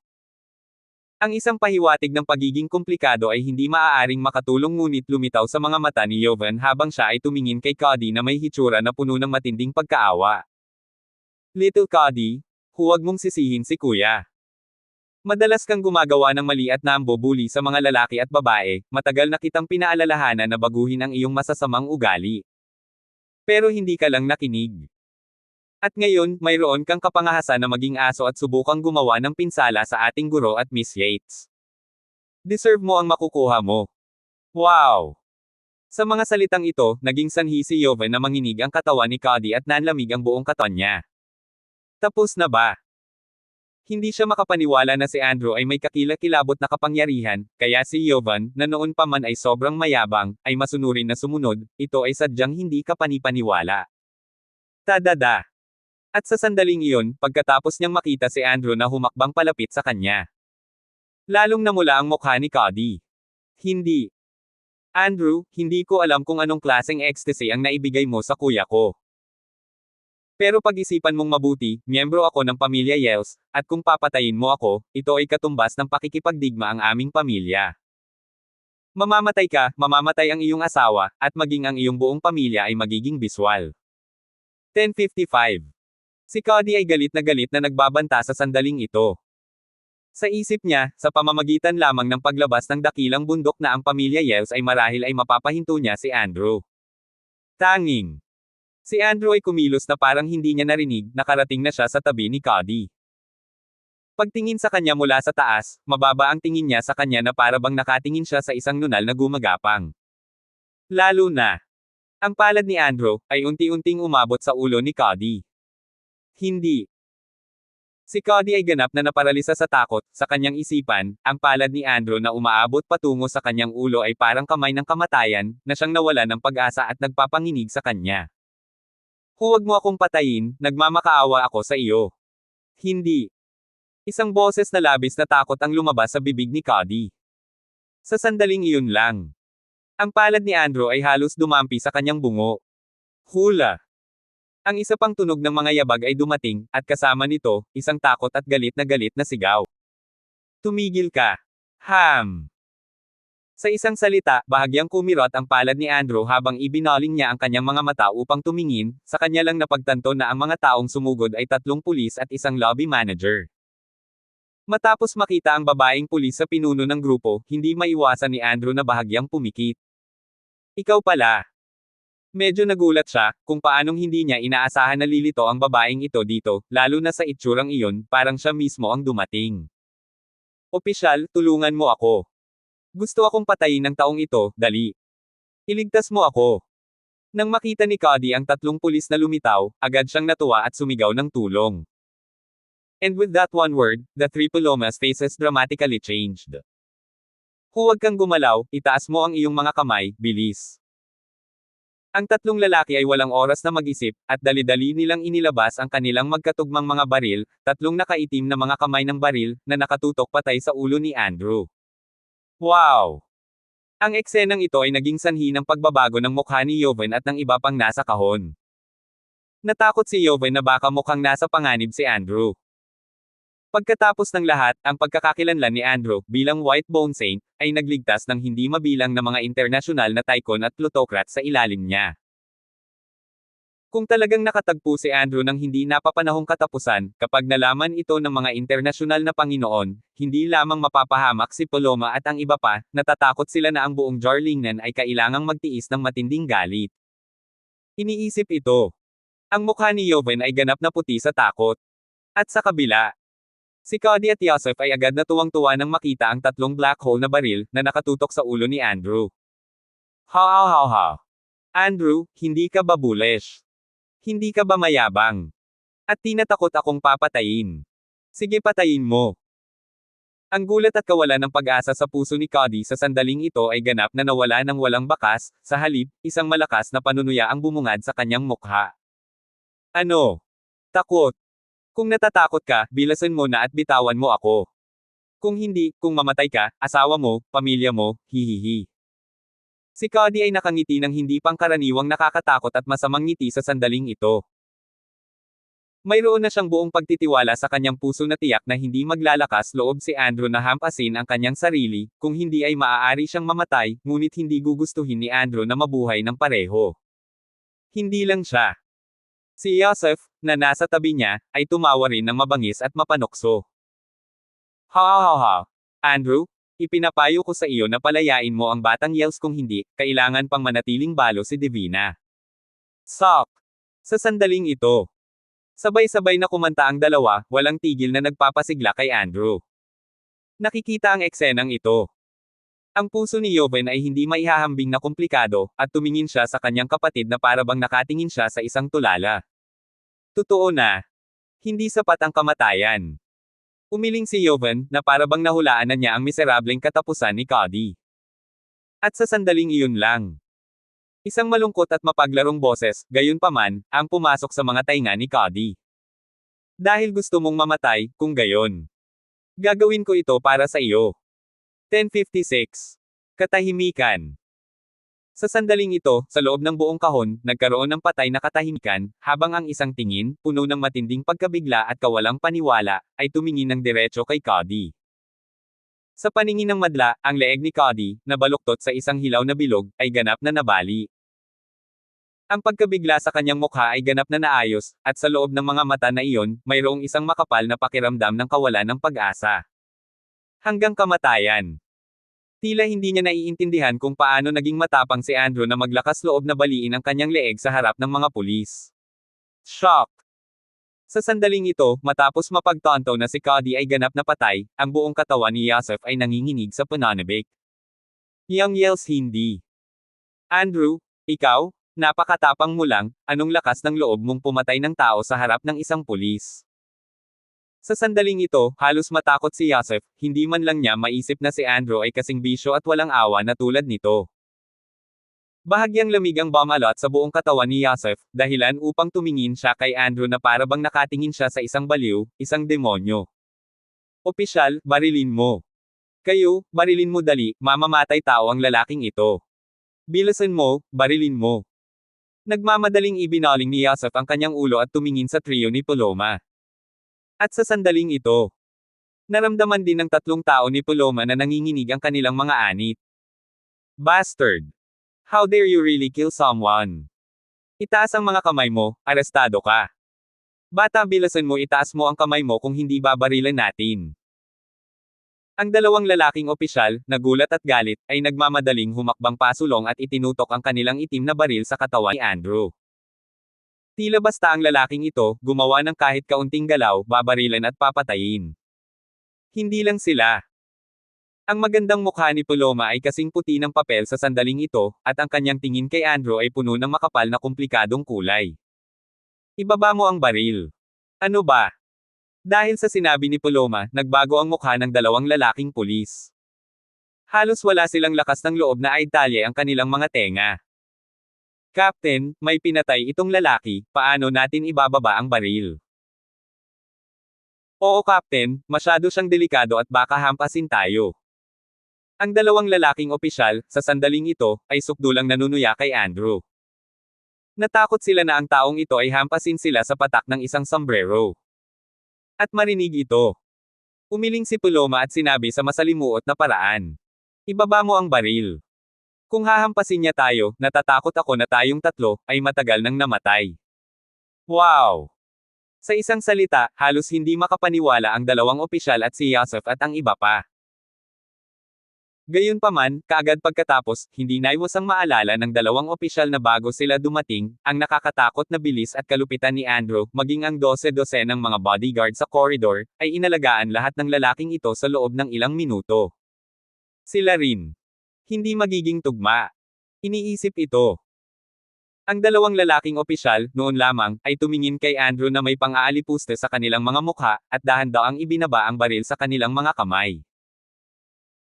Ang isang pahiwatig ng pagiging komplikado ay hindi maaaring makatulong ngunit lumitaw sa mga mata ni Jovan habang siya ay tumingin kay Cody na may hitsura na puno ng matinding pagkaawa. Little Cody, huwag mong sisihin si kuya. Madalas kang gumagawa ng mali at nambubuli sa mga lalaki at babae, matagal na kitang pinaalalahanan na baguhin ang iyong masasamang ugali. Pero hindi ka lang nakinig. At ngayon, mayroon kang kapangahasan na maging aso at subukang gumawa ng pinsala sa ating guro at Miss Yates. Deserve mo ang makukuha mo. Wow! Sa mga salitang ito, naging sanhi si Jovan na manginig ang katawan ni Cody at nanlamig ang buong katawan niya. Tapos na ba? Hindi siya makapaniwala na si Andrew ay may kakilakilabot na kapangyarihan, kaya si Jovan, na noon pa man ay sobrang mayabang, ay masunurin na sumunod, ito ay sadyang hindi kapanipaniwala. Tadada! At sa sandaling iyon, pagkatapos niyang makita si Andrew na humakbang palapit sa kanya. Lalong namula ang mukha ni Cody. Hindi. Andrew, hindi ko alam kung anong klaseng ecstasy ang naibigay mo sa kuya ko. Pero pag-isipan mong mabuti, miyembro ako ng pamilya Yells, at kung papatayin mo ako, ito ay katumbas ng pakikipagdigma ang aming pamilya. Mamamatay ka, mamamatay ang iyong asawa, at maging ang iyong buong pamilya ay magiging biswal. 10:55. Si Cody ay galit na nagbabanta sa sandaling ito. Sa isip niya, sa pamamagitan lamang ng paglabas ng dakilang bundok na ang pamilya Yells ay marahil ay mapapahinto niya si Andrew. Tanging. Si Andrew ay kumilos na parang hindi niya narinig, nakarating na siya sa tabi ni Cody. Pagtingin sa kanya mula sa taas, mababa ang tingin niya sa kanya na para bang nakatingin siya sa isang nunal na gumagapang. Lalo na. Ang palad ni Andrew, ay unti-unting umabot sa ulo ni Cody. Hindi. Si Cody ay ganap na naparalisa sa takot, sa kanyang isipan, ang palad ni Andrew na umaabot patungo sa kanyang ulo ay parang kamay ng kamatayan, na siyang nawala ng pag-asa at nagpapanginig sa kanya. Huwag mo akong patayin, nagmamakaawa ako sa iyo. Hindi. Isang boses na labis na takot ang lumabas sa bibig ni Cody. Sa sandaling iyon lang. Ang palad ni Andrew ay halos dumampi sa kanyang bungo. Hula. Ang isa pang tunog ng mga yabag ay dumating, at kasama nito, isang takot at galit na sigaw. Tumigil ka. Ham! Sa isang salita, bahagyang kumirot ang palad ni Andrew habang ibinaling niya ang kanyang mga mata upang tumingin, sa kanya lang napagtanto na ang mga taong sumugod ay 3 pulis at isang lobby manager. Matapos makita ang babaeng pulis sa pinuno ng grupo, hindi maiwasan ni Andrew na bahagyang pumikit. Ikaw pala. Medyo nagulat siya, kung paanong hindi niya inaasahan na lilito ang babaeng ito dito, lalo na sa itsurang iyon, parang siya mismo ang dumating. Opisyal, tulungan mo ako. Gusto akong patayin ng taong ito, dali. Iligtas mo ako. Nang makita ni Cody ang 3 pulis na lumitaw, agad siyang natuwa at sumigaw ng tulong. And with that one word, the 3 Palomas faces dramatically changed. Huwag kang gumalaw, itaas mo ang iyong mga kamay, bilis. Ang 3 lalaki ay walang oras na mag-isip, at dali-dali nilang inilabas ang kanilang magkatugmang mga baril, 3 nakaitim na mga kamay ng baril, na nakatutok patay sa ulo ni Andrew. Wow! Ang eksenang ito ay naging sanhi ng pagbabago ng mukha ni Jovan at ng iba pang nasa kahon. Natakot si Jovan na baka mukhang nasa panganib si Andrew. Pagkatapos ng lahat, ang pagkakakilanlan ni Andrew, bilang White Bone Saint, ay nagligtas ng hindi mabilang na mga internasyonal na tycoon at plutocrat sa ilalim niya. Kung talagang nakatagpo si Andrew ng hindi napapanahong katapusan, kapag nalaman ito ng mga internasyonal na Panginoon, hindi lamang mapapahamak si Paloma at ang iba pa, natatakot sila na ang buong Jarlingnan ay kailangang magtiis ng matinding galit. Iniisip ito. Ang mukha ni Jovan ay ganap na puti sa takot. At sa kabila, si Cody at Yosef ay agad na tuwang-tuwa nang makita ang 3 black hole na baril, na nakatutok sa ulo ni Andrew. Ha. Andrew, hindi ka ba bullish? Hindi ka ba mayabang? At tinatakot akong papatayin. Sige, patayin mo. Ang gulat at kawalan ng pag-asa sa puso ni Cody sa sandaling ito ay ganap na nawala ng walang bakas, sa halip, isang malakas na panunuya ang bumungad sa kanyang mukha. Ano? Takot. Kung natatakot ka, bilasan mo na at bitawan mo ako. Kung hindi, kung mamatay ka, asawa mo, pamilya mo, hihihi. Si Cody ay nakangiti ng hindi pangkaraniwang nakakatakot at masamang ngiti sa sandaling ito. Mayroon na siyang buong pagtitiwala sa kanyang puso na tiyak na hindi maglalakas loob si Andrew na hampasin ang kanyang sarili, kung hindi ay maaari siyang mamatay, ngunit hindi gugustuhin ni Andrew na mabuhay ng pareho. Hindi lang siya. Si Yosef, na nasa tabi niya, ay tumawa rin ng mabangis at mapanokso. Ha ha ha ha. Andrew, ipinapayo ko sa iyo na palayain mo ang batang Yels kung hindi, kailangan pang manatiling balo si Divina. Sok! Sa sandaling ito. Sabay-sabay na kumanta ang dalawa, walang tigil na nagpapasigla kay Andrew. Nakikita ang eksenang ito. Ang puso ni Joven ay hindi maihahambing na komplikado, at tumingin siya sa kanyang kapatid na parabang nakatingin siya sa isang tulala. Totoo na. Hindi sapat ang kamatayan. Umiling si Joven, na parabang nahulaan na niya ang miserableng katapusan ni Cody. At sa sandaling iyon lang. Isang malungkot at mapaglarong boses, gayunpaman, ang pumasok sa mga tainga ni Cody. Dahil gusto mong mamatay, kung gayon. Gagawin ko ito para sa iyo. 10:56. Katahimikan. Sa sandaling ito, sa loob ng buong kahon, nagkaroon ng patay na katahimikan, habang ang isang tingin, puno ng matinding pagkabigla at kawalang paniwala, ay tumingin ng diretso kay Cody. Sa paningin ng madla, ang leeg ni Cody, na baluktot sa isang hilaw na bilog, ay ganap na nabali. Ang pagkabigla sa kanyang mukha ay ganap na naayos, at sa loob ng mga mata na iyon, mayroong isang makapal na pakiramdam ng kawalan ng pag-asa. Hanggang kamatayan. Tila hindi niya naiintindihan kung paano naging matapang si Andrew na maglakas loob na baliin ang kanyang leeg sa harap ng mga pulis. Shock! Sa sandaling ito, matapos mapagtanto na si Cody ay ganap na patay, ang buong katawan ni Yosef ay nanginginig sa pananabik. Young yells hindi. Andrew, ikaw, napakatapang mo lang, anong lakas ng loob mong pumatay ng tao sa harap ng isang pulis? Sa sandaling ito, halos matakot si Yosef, hindi man lang niya maisip na si Andrew ay kasing bisyo at walang awa na tulad nito. Bahagyang lamig ang bumalot sa buong katawan ni Yosef, dahilan upang tumingin siya kay Andrew na parabang nakatingin siya sa isang baliw, isang demonyo. Opisyal, barilin mo. Kayo, barilin mo dali, mamamatay tao ang lalaking ito. Bilisan mo, barilin mo. Nagmamadaling ibinaling ni Yosef ang kanyang ulo at tumingin sa trio ni Paloma. At sa sandaling ito, naramdaman din ng tatlong tao ni Paloma na nanginginig ang kanilang mga anit. Bastard! How dare you really kill someone? Itaas ang mga kamay mo, arestado ka. Bata, bilasan mo, itaas mo ang kamay mo kung hindi babarilan natin. Ang dalawang lalaking opisyal, nagulat at galit, ay nagmamadaling humakbang pasulong at itinutok ang kanilang itim na baril sa katawan ni Andrew. Tila basta ang lalaking ito, gumawa ng kahit kaunting galaw, babarilan at papatayin. Hindi lang sila. Ang magandang mukha ni Paloma ay kasing puti ng papel sa sandaling ito, at ang kanyang tingin kay Andrew ay puno ng makapal na komplikadong kulay. Ibaba mo ang baril. Ano ba? Dahil sa sinabi ni Paloma, nagbago ang mukha ng dalawang lalaking pulis. Halos wala silang lakas ng loob na aitalye ang kanilang mga tenga. Captain, may pinatay itong lalaki, paano natin ibababa ang baril? Oo Captain, masyado siyang delikado at baka hampasin tayo. Ang dalawang lalaking opisyal, sa sandaling ito, ay sukdulang nanunuya kay Andrew. Natakot sila na ang taong ito ay hampasin sila sa patak ng isang sombrero. At marinig ito. Umiling si Paloma at sinabi sa masalimuot na paraan. Ibaba mo ang baril. Kung hahampasin niya tayo, natatakot ako na tayong tatlo, ay matagal nang namatay. Wow! Sa isang salita, halos hindi makapaniwala ang dalawang opisyal at si Yosef at ang iba pa. Gayunpaman, kaagad pagkatapos, hindi naiwasang maalala ng dalawang opisyal na bago sila dumating, ang nakakatakot na bilis at kalupitan ni Andrew, maging ang 12 ng mga bodyguard sa corridor, ay inalagaan lahat ng lalaking ito sa loob ng ilang minuto. Sila rin. Hindi magiging tugma. Iniisip ito. Ang dalawang lalaking opisyal, noon lamang, ay tumingin kay Andrew na may pang-aalipuste sa kanilang mga mukha, at dahan-daang ibinaba ang baril sa kanilang mga kamay.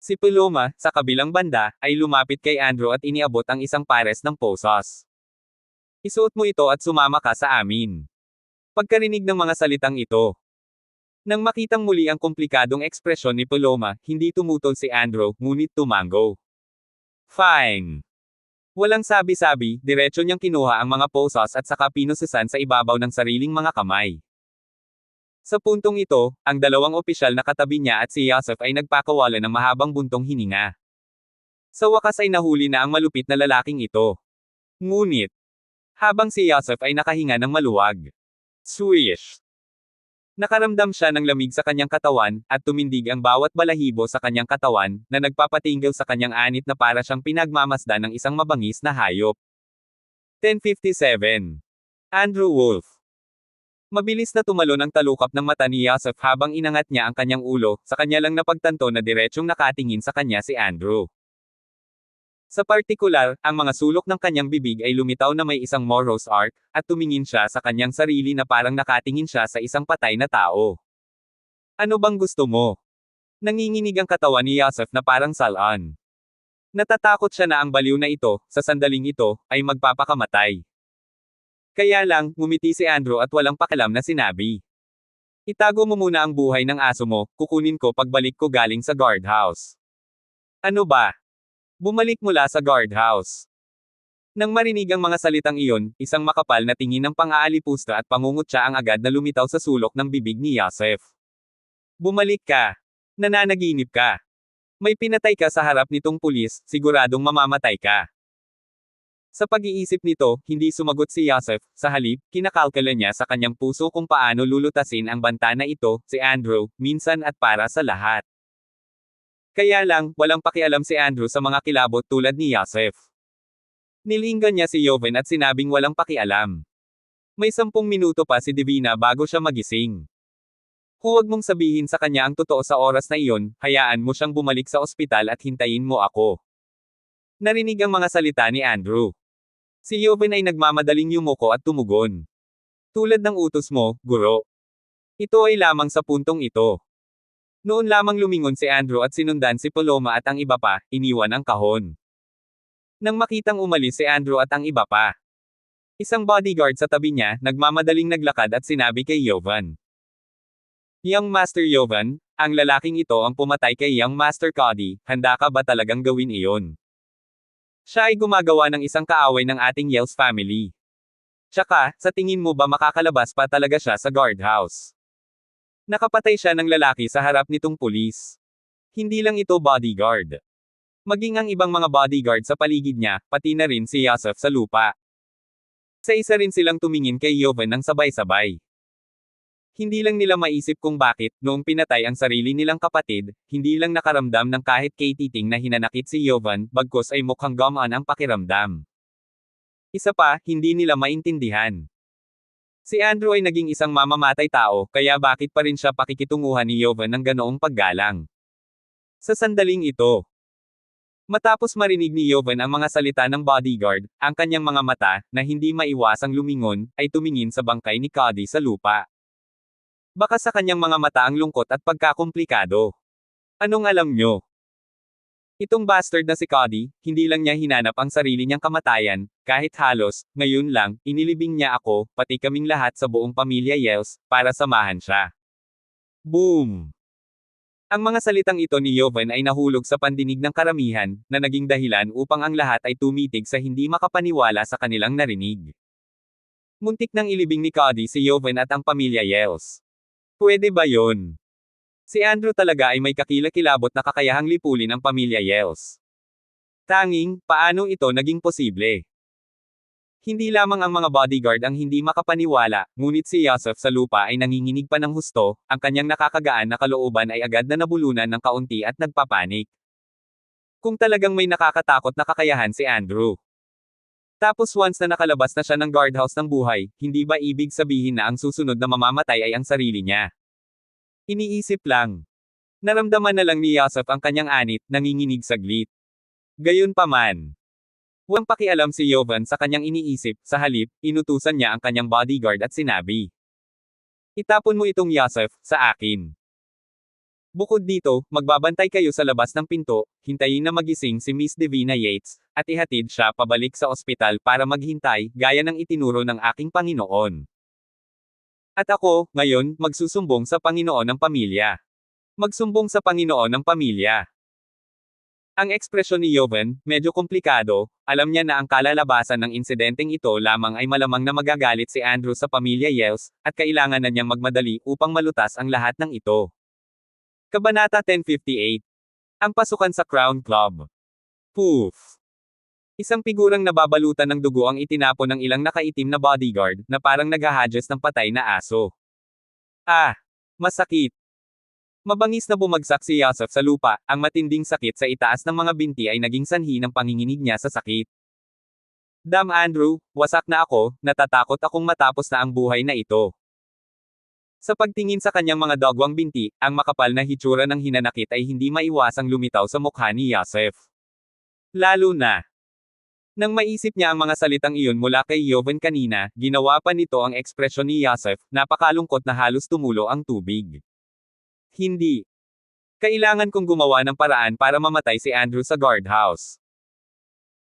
Si Paloma, sa kabilang banda, ay lumapit kay Andrew at iniabot ang isang pares ng posos. Isuot mo ito at sumama ka sa amin. Pagkarinig ng mga salitang ito. Nang makitang muli ang komplikadong ekspresyon ni Paloma, hindi tumutol si Andrew, ngunit tumango. Fine. Walang sabi-sabi, diretso niyang kinuha ang mga posas at saka pinususan sa ibabaw ng sariling mga kamay. Sa puntong ito, ang dalawang opisyal na katabi niya at si Yusuf ay nagpakawala ng mahabang buntong hininga. Sa wakas ay nahuli na ang malupit na lalaking ito. Ngunit, habang si Yusuf ay nakahinga ng maluwag. Swish! Nakaramdam siya ng lamig sa kanyang katawan, at tumindig ang bawat balahibo sa kanyang katawan, na nagpapatinggil sa kanyang anit na para siyang pinagmamasdan ng isang mabangis na hayop. 10:57. Andrew Wolf. Mabilis na tumalon ang talukap ng mata ni Yusuf habang inangat niya ang kanyang ulo, sa kanya lang napagtanto na diretsyong nakatingin sa kanya si Andrew. Sa partikular, ang mga sulok ng kanyang bibig ay lumitaw na may isang Morrow's arc, at tumingin siya sa kanyang sarili na parang nakatingin siya sa isang patay na tao. Ano bang gusto mo? Nanginginig ang katawan ni Yusuf na parang salon. Natatakot siya na ang baliw na ito, sa sandaling ito, ay magpapakamatay. Kaya lang, ngumiti si Andrew at walang pakialam na sinabi. Itago mo muna ang buhay ng aso mo, kukunin ko pagbalik ko galing sa guardhouse. Ano ba? Bumalik mula sa guardhouse. Nang marinig ang mga salitang iyon, isang makapal na tingin ng pang-aalipusta at pangungutya ang agad na lumitaw sa sulok ng bibig ni Yusuf. Bumalik ka. Nananaginip ka. May pinatay ka sa harap nitong pulis, siguradong mamamatay ka. Sa pag-iisip nito, hindi sumagot si Yusuf, sa halip, kinakalkula niya sa kanyang puso kung paano lulutasin ang banta na ito, si Andrew, minsan at para sa lahat. Kaya lang, walang pakialam si Andrew sa mga kilabot tulad ni Yusuf. Nilinggan niya si Joven at sinabing walang pakialam. May 10 minuto pa si Divina bago siya magising. Huwag mong sabihin sa kanya ang totoo sa oras na iyon, hayaan mo siyang bumalik sa ospital at hintayin mo ako. Narinig ang mga salita ni Andrew. Si Joven ay nagmamadaling yumuko at tumugon. Tulad ng utos mo, guro. Ito ay lamang sa puntong ito. Noon lamang lumingon si Andrew at sinundan si Paloma at ang iba pa, iniwan ang kahon. Nang makitang umalis si Andrew at ang iba pa. Isang bodyguard sa tabi niya, nagmamadaling naglakad at sinabi kay Jovan. Young Master Jovan, ang lalaking ito ang pumatay kay Young Master Cody, handa ka ba talagang gawin iyon? Siya ay gumagawa ng isang kaaway ng ating Yells family. Tsaka, sa tingin mo ba makakalabas pa talaga siya sa guardhouse? Nakapatay siya ng lalaki sa harap nitong pulis. Hindi lang ito bodyguard. Maging ang ibang mga bodyguard sa paligid niya, pati na rin si Yusuf sa lupa. Sa isa rin silang tumingin kay Jovan ng sabay-sabay. Hindi lang nila maisip kung bakit, noong pinatay ang sarili nilang kapatid, hindi lang nakaramdam ng kahit katiting na hinanakit si Jovan, bagkus ay mukhang gumaan ang pakiramdam. Isa pa, hindi nila maintindihan. Si Andrew ay naging isang mamamatay tao, kaya bakit pa rin siya pakikitunguhan ni Jovan ng ganoong paggalang? Sa sandaling ito. Matapos marinig ni Jovan ang mga salita ng bodyguard, ang kanyang mga mata, na hindi maiwasang lumingon, ay tumingin sa bangkay ni Cody sa lupa. Baka sa kanyang mga mata ang lungkot at pagkakomplikado. Anong alam nyo? Itong bastard na si Cody, hindi lang niya hinanap ang sarili niyang kamatayan, kahit halos, ngayon lang, inilibing niya ako, pati kaming lahat sa buong pamilya Yells, para samahan siya. Boom! Ang mga salitang ito ni Jovan ay nahulog sa pandinig ng karamihan, na naging dahilan upang ang lahat ay tumitig sa hindi makapaniwala sa kanilang narinig. Muntik nang ilibing ni Cody si Jovan at ang pamilya Yells. Pwede ba yon? Si Andrew talaga ay may kakilakilabot na kakayahang lipulin ang pamilya Yells. Tanging, paano ito naging posible? Hindi lamang ang mga bodyguard ang hindi makapaniwala, ngunit si Yusuf sa lupa ay nanginginig pa ng husto, ang kanyang nakakagaan na kalooban ay agad na nabulunan ng kaunti at nagpapanik. Kung talagang may nakakatakot na kakayahan si Andrew. Tapos once na nakalabas na siya ng guardhouse ng buhay, hindi ba ibig sabihin na ang susunod na mamamatay ay ang sarili niya? Iniisip lang. Naramdaman na lang ni Yusuf ang kanyang anit, nanginginig saglit. Gayunpaman. Huwag pakialam si Jovan sa kanyang iniisip, sa halip, inutusan niya ang kanyang bodyguard at sinabi. Itapon mo itong Yusuf, sa akin. Bukod dito, magbabantay kayo sa labas ng pinto, hintayin na magising si Miss Divina Yates, at ihatid siya pabalik sa ospital para maghintay, gaya ng itinuro ng aking Panginoon. At ako, ngayon, magsusumbong sa Panginoon ng pamilya. Magsumbong sa Panginoon ng pamilya. Ang ekspresyon ni Joven, medyo komplikado, alam niya na ang kalalabasan ng insidenteng ito lamang ay malamang na magagalit si Andrew sa pamilya Yells, at kailangan na niyang magmadali upang malutas ang lahat ng ito. Kabanata 1058. Ang pasukan sa Crown Club. Poof! Isang figurang nababalutan ng dugo ang itinapon ng ilang nakaitim na bodyguard, na parang naghahadges ng patay na aso. Ah! Masakit! Mabangis na bumagsak si Yusuf sa lupa, ang matinding sakit sa itaas ng mga binti ay naging sanhi ng panginginig niya sa sakit. Damn Andrew, wasak na ako, natatakot akong matapos na ang buhay na ito. Sa pagtingin sa kanyang mga dagwang binti, ang makapal na hitsura ng hinanakit ay hindi maiwasang lumitaw sa mukha ni Yusuf. Lalo na nang maisip niya ang mga salitang iyon mula kay Joven kanina, ginawa pa nito ang ekspresyon ni Yusuf, napakalungkot na halos tumulo ang tubig. Hindi. Kailangan kong gumawa ng paraan para mamatay si Andrew sa guardhouse.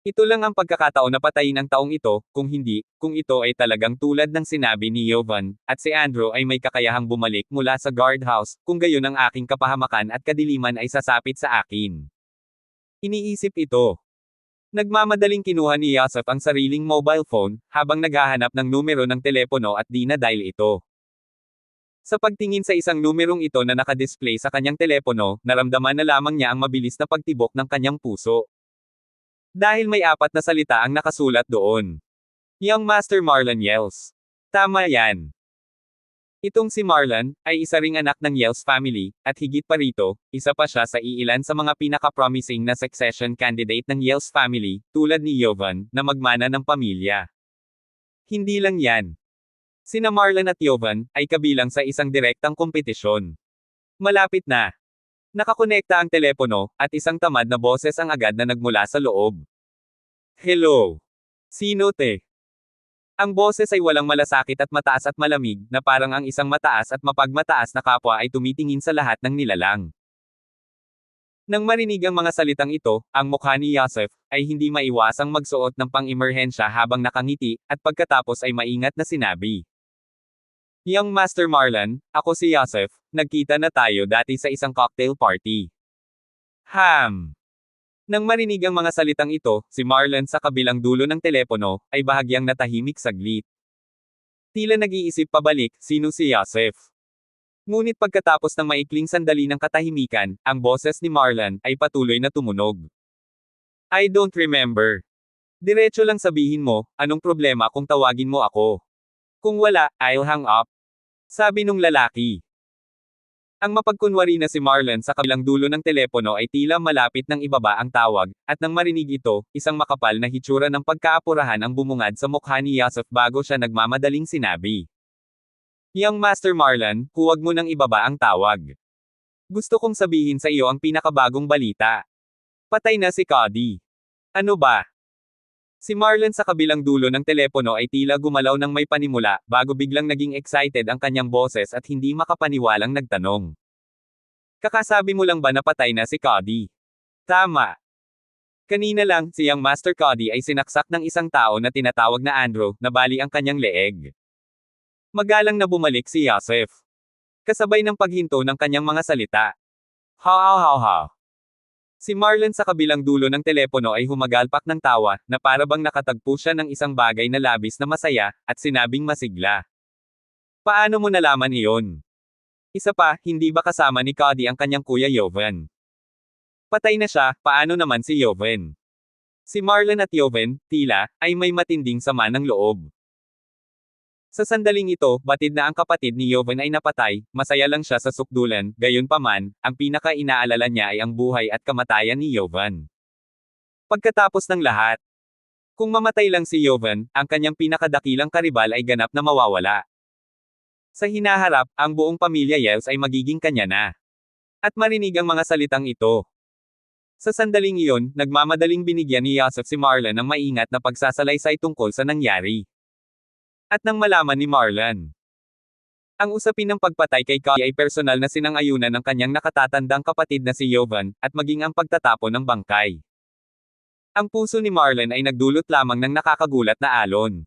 Ito lang ang pagkakataon na patayin ang taong ito, kung hindi, kung ito ay talagang tulad ng sinabi ni Jovan, at si Andrew ay may kakayahang bumalik mula sa guardhouse, kung gayon ang aking kapahamakan at kadiliman ay sasapit sa akin. Iniisip ito. Nagmamadaling kinuha ni Yusuf ang sariling mobile phone, habang naghahanap ng numero ng telepono at di na dial ito. Sa pagtingin sa isang numerong ito na nakadisplay sa kanyang telepono, naramdaman na lamang niya ang mabilis na pagtibok ng kanyang puso. Dahil may 4 na salita ang nakasulat doon. Young Master Marlon Yells. Tama yan. Itong si Marlon, ay isa ring anak ng Yells family, at higit pa rito, isa pa siya sa iilan sa mga pinaka-promising na succession candidate ng Yells family, tulad ni Jovan, na magmana ng pamilya. Hindi lang yan. Sina Marlon at Jovan, ay kabilang sa isang direktang kompetisyon. Malapit na. Nakakonekta ang telepono, at isang tamad na boses ang agad na nagmula sa loob. Hello. Sino te? Ang boses ay walang malasakit at mataas at malamig, na parang ang isang mataas at mapagmataas na kapwa ay tumitingin sa lahat ng nilalang. Nang marinig ang mga salitang ito, ang mukha ni Yusuf, ay hindi maiwasang magsuot ng pang-emerhensya habang nakangiti, at pagkatapos ay maingat na sinabi. Young Master Marlon, ako si Yusuf, nagkita na tayo dati sa isang cocktail party. Nang marinig ang mga salitang ito, si Marlon sa kabilang dulo ng telepono, ay bahagyang natahimik saglit. Tila nag-iisip pabalik, sino si Yusuf? Ngunit pagkatapos ng maikling sandali ng katahimikan, ang boses ni Marlon, ay patuloy na tumunog. I don't remember. Diretso lang sabihin mo, anong problema kung tawagin mo ako? Kung wala, I'll hang up. Sabi nung lalaki. Ang mapagkunwari na si Marlon sa kabilang dulo ng telepono ay tila malapit ng ibaba ang tawag, at nang marinig ito, isang makapal na hitsura ng pagkaapurahan ang bumungad sa mukha ni Yusuf bago siya nagmamadaling sinabi. Young Master Marlon, huwag mo nang ibaba ang tawag. Gusto kong sabihin sa iyo ang pinakabagong balita. Patay na si Cody. Ano ba? Si Marlon sa kabilang dulo ng telepono ay tila gumalaw ng may panimula, bago biglang naging excited ang kanyang boses at hindi makapaniwalang nagtanong. Kakasabi mo lang ba na patay na si Cody? Tama. Kanina lang, siyang Master Cody ay sinaksak ng isang tao na tinatawag na Andrew, na bali ang kanyang leeg. Magalang na bumalik si Yusuf. Kasabay ng paghinto ng kanyang mga salita. Ha. Si Marlon sa kabilang dulo ng telepono ay humagalpak ng tawa, na para bang nakatagpo siya ng isang bagay na labis na masaya, at sinabing masigla. Paano mo nalaman iyon? Isa pa, hindi ba kasama ni Cody ang kanyang kuya Joven? Patay na siya, paano naman si Joven? Si Marlon at Joven, tila, ay may matinding sama ng loob. Sa sandaling ito, batid na ang kapatid ni Joven ay napatay, masaya lang siya sa sukdulan, gayunpaman, ang pinaka-inaalala niya ay ang buhay at kamatayan ni Joven. Pagkatapos ng lahat, kung mamatay lang si Joven, ang kanyang pinakadakilang karibal ay ganap na mawawala. Sa hinaharap, ang buong pamilya Yells ay magiging kanya na. At marinig ang mga salitang ito. Sa sandaling iyon, nagmamadaling binigyan ni Yusuf si Marlon ng maingat na pagsasalaysay tungkol sa nangyari. At nang malaman ni Marlon, ang usapin ng pagpatay kay Cody ay personal na sinang-ayunan ng kanyang nakatatandang kapatid na si Jovan, at maging ang pagtatapon ng bangkay. Ang puso ni Marlon ay nagdulot lamang ng nakakagulat na alon.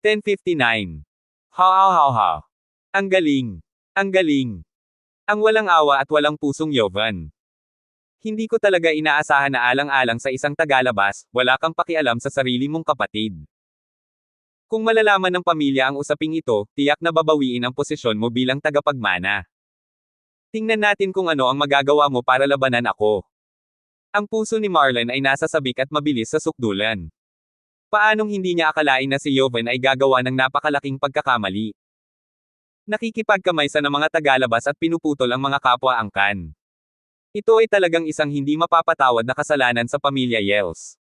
10:59. Ha. Ang galing. Ang galing. Ang walang awa at walang pusong Jovan. Hindi ko talaga inaasahan na alang-alang sa isang tagalabas, wala kang pakialam sa sarili mong kapatid. Kung malalaman ng pamilya ang usaping ito, tiyak na babawiin ang posisyon mo bilang tagapagmana. Tingnan natin kung ano ang magagawa mo para labanan ako. Ang puso ni Marlon ay nasa sabik at mabilis sa sukdulan. Paanong hindi niya akalain na si Joven ay gagawa ng napakalaking pagkakamali? Nakikipagkamay sa ng mga tagalabas at pinuputol ang mga kapwa angkan. Ito ay talagang isang hindi mapapatawad na kasalanan sa pamilya Yels.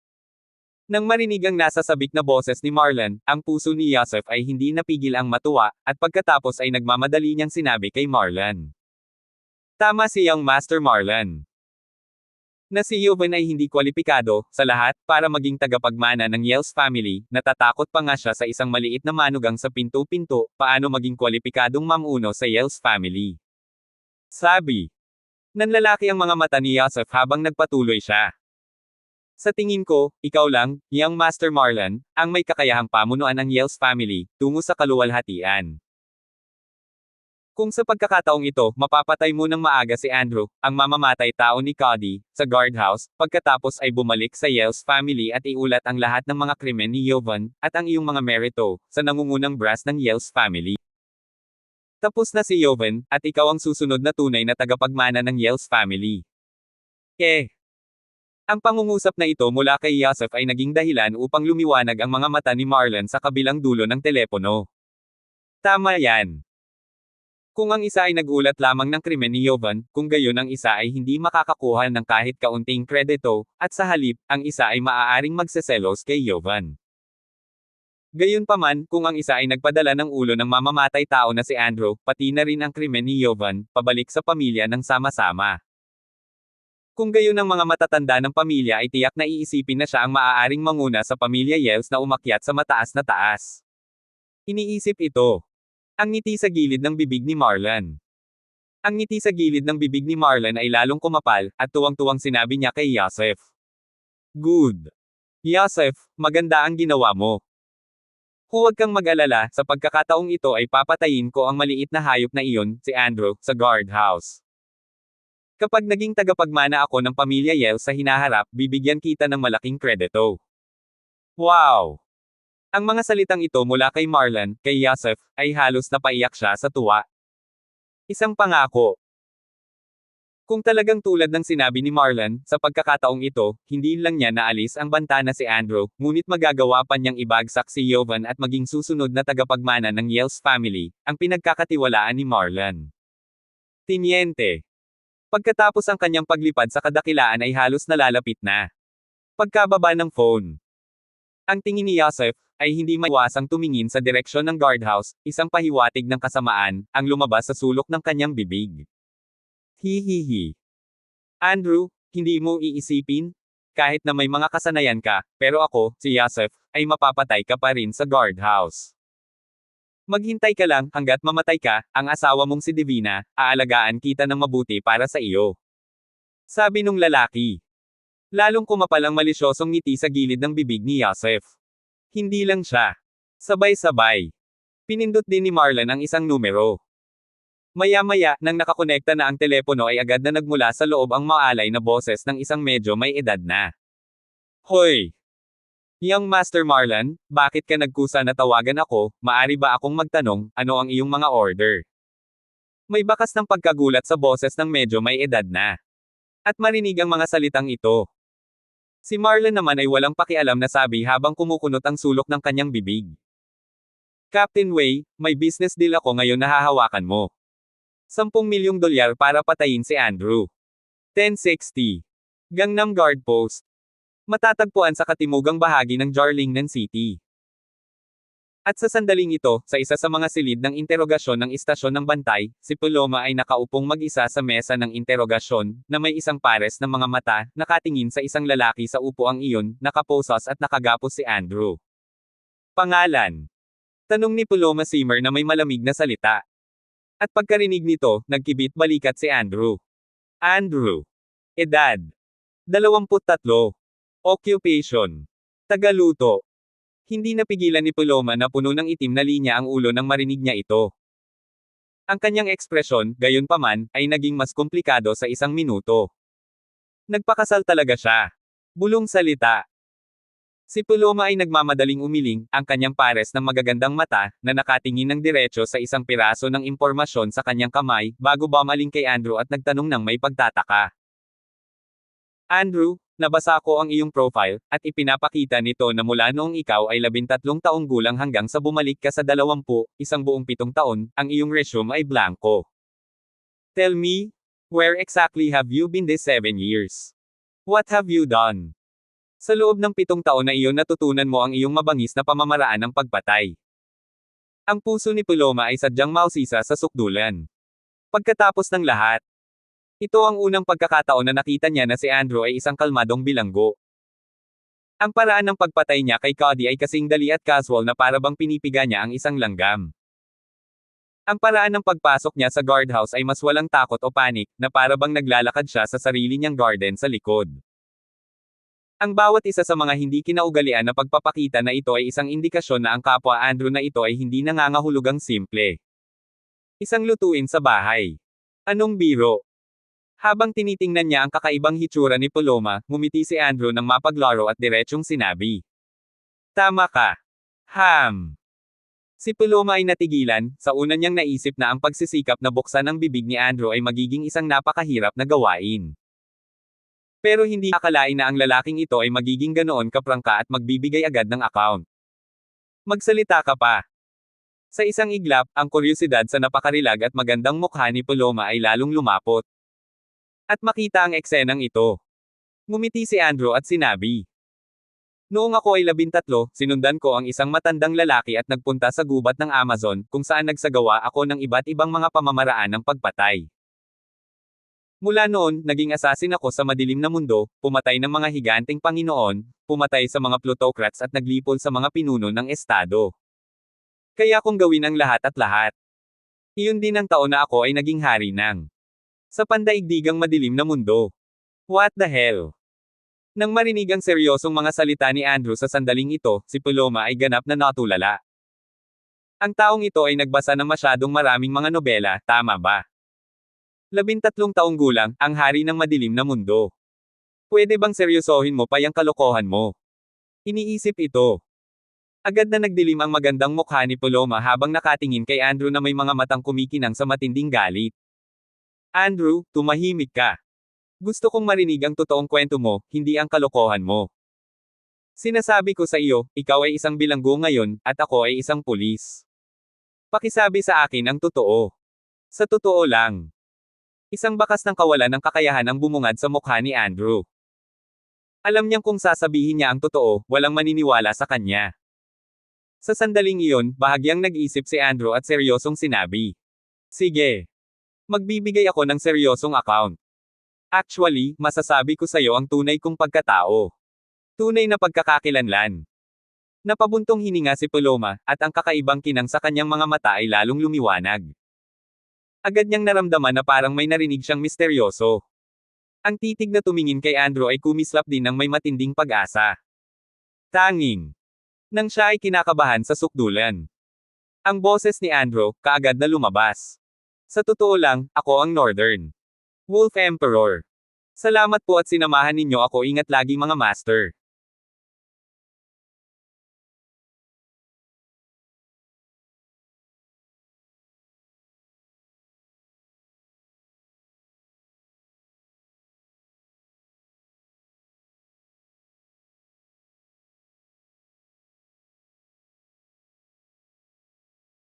Nang marinig ang nasa sabik na boses ni Marlon, ang puso ni Yosef ay hindi napigil ang matuwa, at pagkatapos ay nagmamadali niyang sinabi kay Marlon. Tama si Young Master Marlon. Na si Joven ay hindi kwalipikado, sa lahat, para maging tagapagmana ng Yels family, natatakot pa nga siya sa isang maliit na manugang sa pinto-pinto, paano maging kwalipikadong mamuno sa Yels family. Sabi. Nanlalaki ang mga mata ni Yosef habang nagpatuloy siya. Sa tingin ko, ikaw lang, Young Master Marlon, ang may kakayahang pamunuan ng Yels family, tungo sa kaluwalhatian. Kung sa pagkakataong ito, mapapatay mo ng maaga si Andrew, ang mamamatay tao ni Cody, sa guardhouse, pagkatapos ay bumalik sa Yels family at iulat ang lahat ng mga krimen ni Joven, at ang iyong mga merito, sa nangungunang brass ng Yels family. Tapos na si Joven, at ikaw ang susunod na tunay na tagapagmana ng Yels family. Ang pangungusap na ito mula kay Yosef ay naging dahilan upang lumiwanag ang mga mata ni Marlon sa kabilang dulo ng telepono. Tama yan. Kung ang isa ay nagulat lamang ng krimen ni Joven, kung gayon ang isa ay hindi makakakuha ng kahit kaunting kredito, at sa halip, ang isa ay maaaring magseselos kay Joven. Gayunpaman, kung ang isa ay nagpadala ng ulo ng mamamatay tao na si Andrew, pati na rin ang krimen ni Joven, pabalik sa pamilya ng sama-sama. Kung gayon ang mga matatanda ng pamilya ay tiyak na iisipin na siya ang maaaring manguna sa pamilya Yels na umakyat sa mataas na taas. Iniisip ito. Ang ngiti sa gilid ng bibig ni Marlon. Ang ngiti sa gilid ng bibig ni Marlon ay lalong kumapal, at tuwang-tuwang sinabi niya kay Yosef. Good. Yosef, maganda ang ginawa mo. Huwag kang mag-alala, sa pagkakataong ito ay papatayin ko ang maliit na hayop na iyon, si Andrew, sa guardhouse. Kapag naging tagapagmana ako ng pamilya Yels sa hinaharap, bibigyan kita ng malaking kredito. Wow! Ang mga salitang ito mula kay Marlon, kay Yosef, ay halos napaiyak siya sa tuwa. Isang pangako. Kung talagang tulad ng sinabi ni Marlon, sa pagkakataong ito, hindi lang niya naalis ang banta na si Andrew, ngunit magagawa pa niyang ibagsak si Joven at maging susunod na tagapagmana ng Yels family, ang pinagkakatiwalaan ni Marlon. Tiniente. Pagkatapos ang kanyang paglipad sa kadakilaan ay halos nalalapit na. Pagkababa ng phone. Ang tingin ni Yosef, ay hindi maiwasang tumingin sa direksyon ng guardhouse, isang pahiwatig ng kasamaan, ang lumabas sa sulok ng kanyang bibig. Hihihi. Andrew, hindi mo iisipin? Kahit na may mga kasanayan ka, pero ako, si Yosef, ay mapapatay ka pa rin sa guardhouse. Maghintay ka lang, hanggat mamatay ka, ang asawa mong si Divina, aalagaan kita ng mabuti para sa iyo. Sabi nung lalaki. Lalong kumapal ang malisyosong ngiti sa gilid ng bibig ni Yosef. Hindi lang siya. Sabay-sabay. Pinindot din ni Marlon ang isang numero. Maya-maya, nang nakakonekta na ang telepono ay agad na nagmula sa loob ang maalay na boses ng isang medyo may edad na. Hoy! Young Master Marlon, bakit ka nagkusa na tawagan ako, maari ba akong magtanong, ano ang iyong mga order? May bakas ng pagkagulat sa boses ng medyo may edad na. At marinig ang mga salitang ito. Si Marlon naman ay walang pakialam na sabi habang kumukunot ang sulok ng kanyang bibig. Captain Wei, may business deal ako ngayon na hahawakan mo. 10 milyong dolyar para patayin si Andrew. 1060. Gangnam Guard Post. Matatagpuan sa katimugang bahagi ng Jiangnan City. At sa sandaling ito, sa isa sa mga silid ng interogasyon ng istasyon ng bantay, si Paloma ay nakaupong mag-isa sa mesa ng interogasyon, na may isang pares ng mga mata, nakatingin sa isang lalaki sa upuang iyon, nakaposas at nakagapos si Andrew. Pangalan. Tanong ni Paloma Simmer na may malamig na salita. At pagkarinig nito, nagkibit balikat si Andrew. Andrew. Edad. 23. Occupation. Tagaluto. Hindi napigilan ni Paloma na puno ng itim na linya ang ulo nang marinig niya ito. Ang kanyang ekspresyon, gayunpaman, ay naging mas komplikado sa 1 minuto. Nagpakasal talaga siya. Bulong salita. Si Paloma ay nagmamadaling umiling, ang kanyang pares ng magagandang mata, na nakatingin ng diretso sa isang piraso ng impormasyon sa kanyang kamay, bago bumaling kay Andrew at nagtanong ng may pagtataka. Andrew, nabasa ko ang iyong profile, at ipinapakita nito na mula noong ikaw ay 13 taong gulang hanggang sa bumalik ka sa 20, 17 taon, ang iyong resume ay blanco. Tell me, where exactly have you been these 7 years? What have you done? Sa loob ng 7 taon na iyon natutunan mo ang iyong mabangis na pamamaraan ng pagpatay. Ang puso ni Paloma ay sadyang mausisa sa sukdulan. Pagkatapos ng lahat, ito ang unang pagkakataon na nakita niya na si Andrew ay isang kalmadong bilanggo. Ang paraan ng pagpatay niya kay Cody ay kasing dali at casual na para bang pinipiga niya ang isang langgam. Ang paraan ng pagpasok niya sa guardhouse ay mas walang takot o panik, na para bang naglalakad siya sa sarili niyang garden sa likod. Ang bawat isa sa mga hindi kinaugalian na pagpapakita na ito ay isang indikasyon na ang kapwa Andrew na ito ay hindi nangangahulugang simple. Isang lutuin sa bahay. Anong biro? Habang tinitingnan niya ang kakaibang hitsura ni Paloma, ngumiti si Andrew ng mapaglaro at diretsyong sinabi. Tama ka. Si Paloma ay natigilan, sa una niyang naisip na ang pagsisikap na buksan ang bibig ni Andrew ay magiging isang napakahirap na gawain. Pero hindi akalain na ang lalaking ito ay magiging ganoon kaprangka at magbibigay agad ng account. Magsalita ka pa. Sa isang iglap, ang kuryosidad sa napakarilag at magandang mukha ni Paloma ay lalong lumapot. At makita ang eksenang ito. Ngumiti si Andrew at sinabi. Noong ako ay 13, sinundan ko ang isang matandang lalaki at nagpunta sa gubat ng Amazon, kung saan nagsagawa ako ng iba't ibang mga pamamaraan ng pagpatay. Mula noon, naging assassin ako sa madilim na mundo, pumatay ng mga higanteng Panginoon, pumatay sa mga plutocrats at naglipol sa mga pinuno ng estado. Kaya kong gawin ang lahat at lahat. Iyon din ang taon na ako ay naging hari ng sa pandaigdigang madilim na mundo. What the hell? Nang marinig ang seryosong mga salita ni Andrew sa sandaling ito, si Paloma ay ganap na natulala. Ang taong ito ay nagbasa ng masyadong maraming mga nobela, tama ba? 13 taong gulang, ang hari ng madilim na mundo. Pwede bang seryosohin mo pa yung kalokohan mo? Iniisip ito. Agad na nagdilim ang magandang mukha ni Paloma habang nakatingin kay Andrew na may mga matang kumikinang sa matinding galit. Andrew, tumahimik ka. Gusto kong marinig ang totoong kwento mo, hindi ang kalokohan mo. Sinasabi ko sa iyo, ikaw ay isang bilanggo ngayon, at ako ay isang pulis. Pakisabi sa akin ang totoo. Sa totoo lang. Isang bakas ng kawalan ng kakayahan ang bumungad sa mukha ni Andrew. Alam niyang kung sasabihin niya ang totoo, walang maniniwala sa kanya. Sa sandaling iyon, bahagyang nag-isip si Andrew at seryosong sinabi. Sige. Magbibigay ako ng seryosong account. Actually, masasabi ko sa iyo ang tunay kong pagkatao. Tunay na pagkakakilanlan. Napabuntong hininga si Paloma, at ang kakaibang kinang sa kanyang mga mata ay lalong lumiwanag. Agad niyang naramdaman na parang may narinig siyang misteryoso. Ang titig na tumingin kay Andrew ay kumislap din ng may matinding pag-asa. Tanging. Nang siya ay kinakabahan sa sukdulan. Ang boses ni Andrew, kaagad na lumabas. Sa totoo lang, ako ang Northern Wolf Emperor. Salamat po at sinamahan ninyo ako, ingat lagi mga master.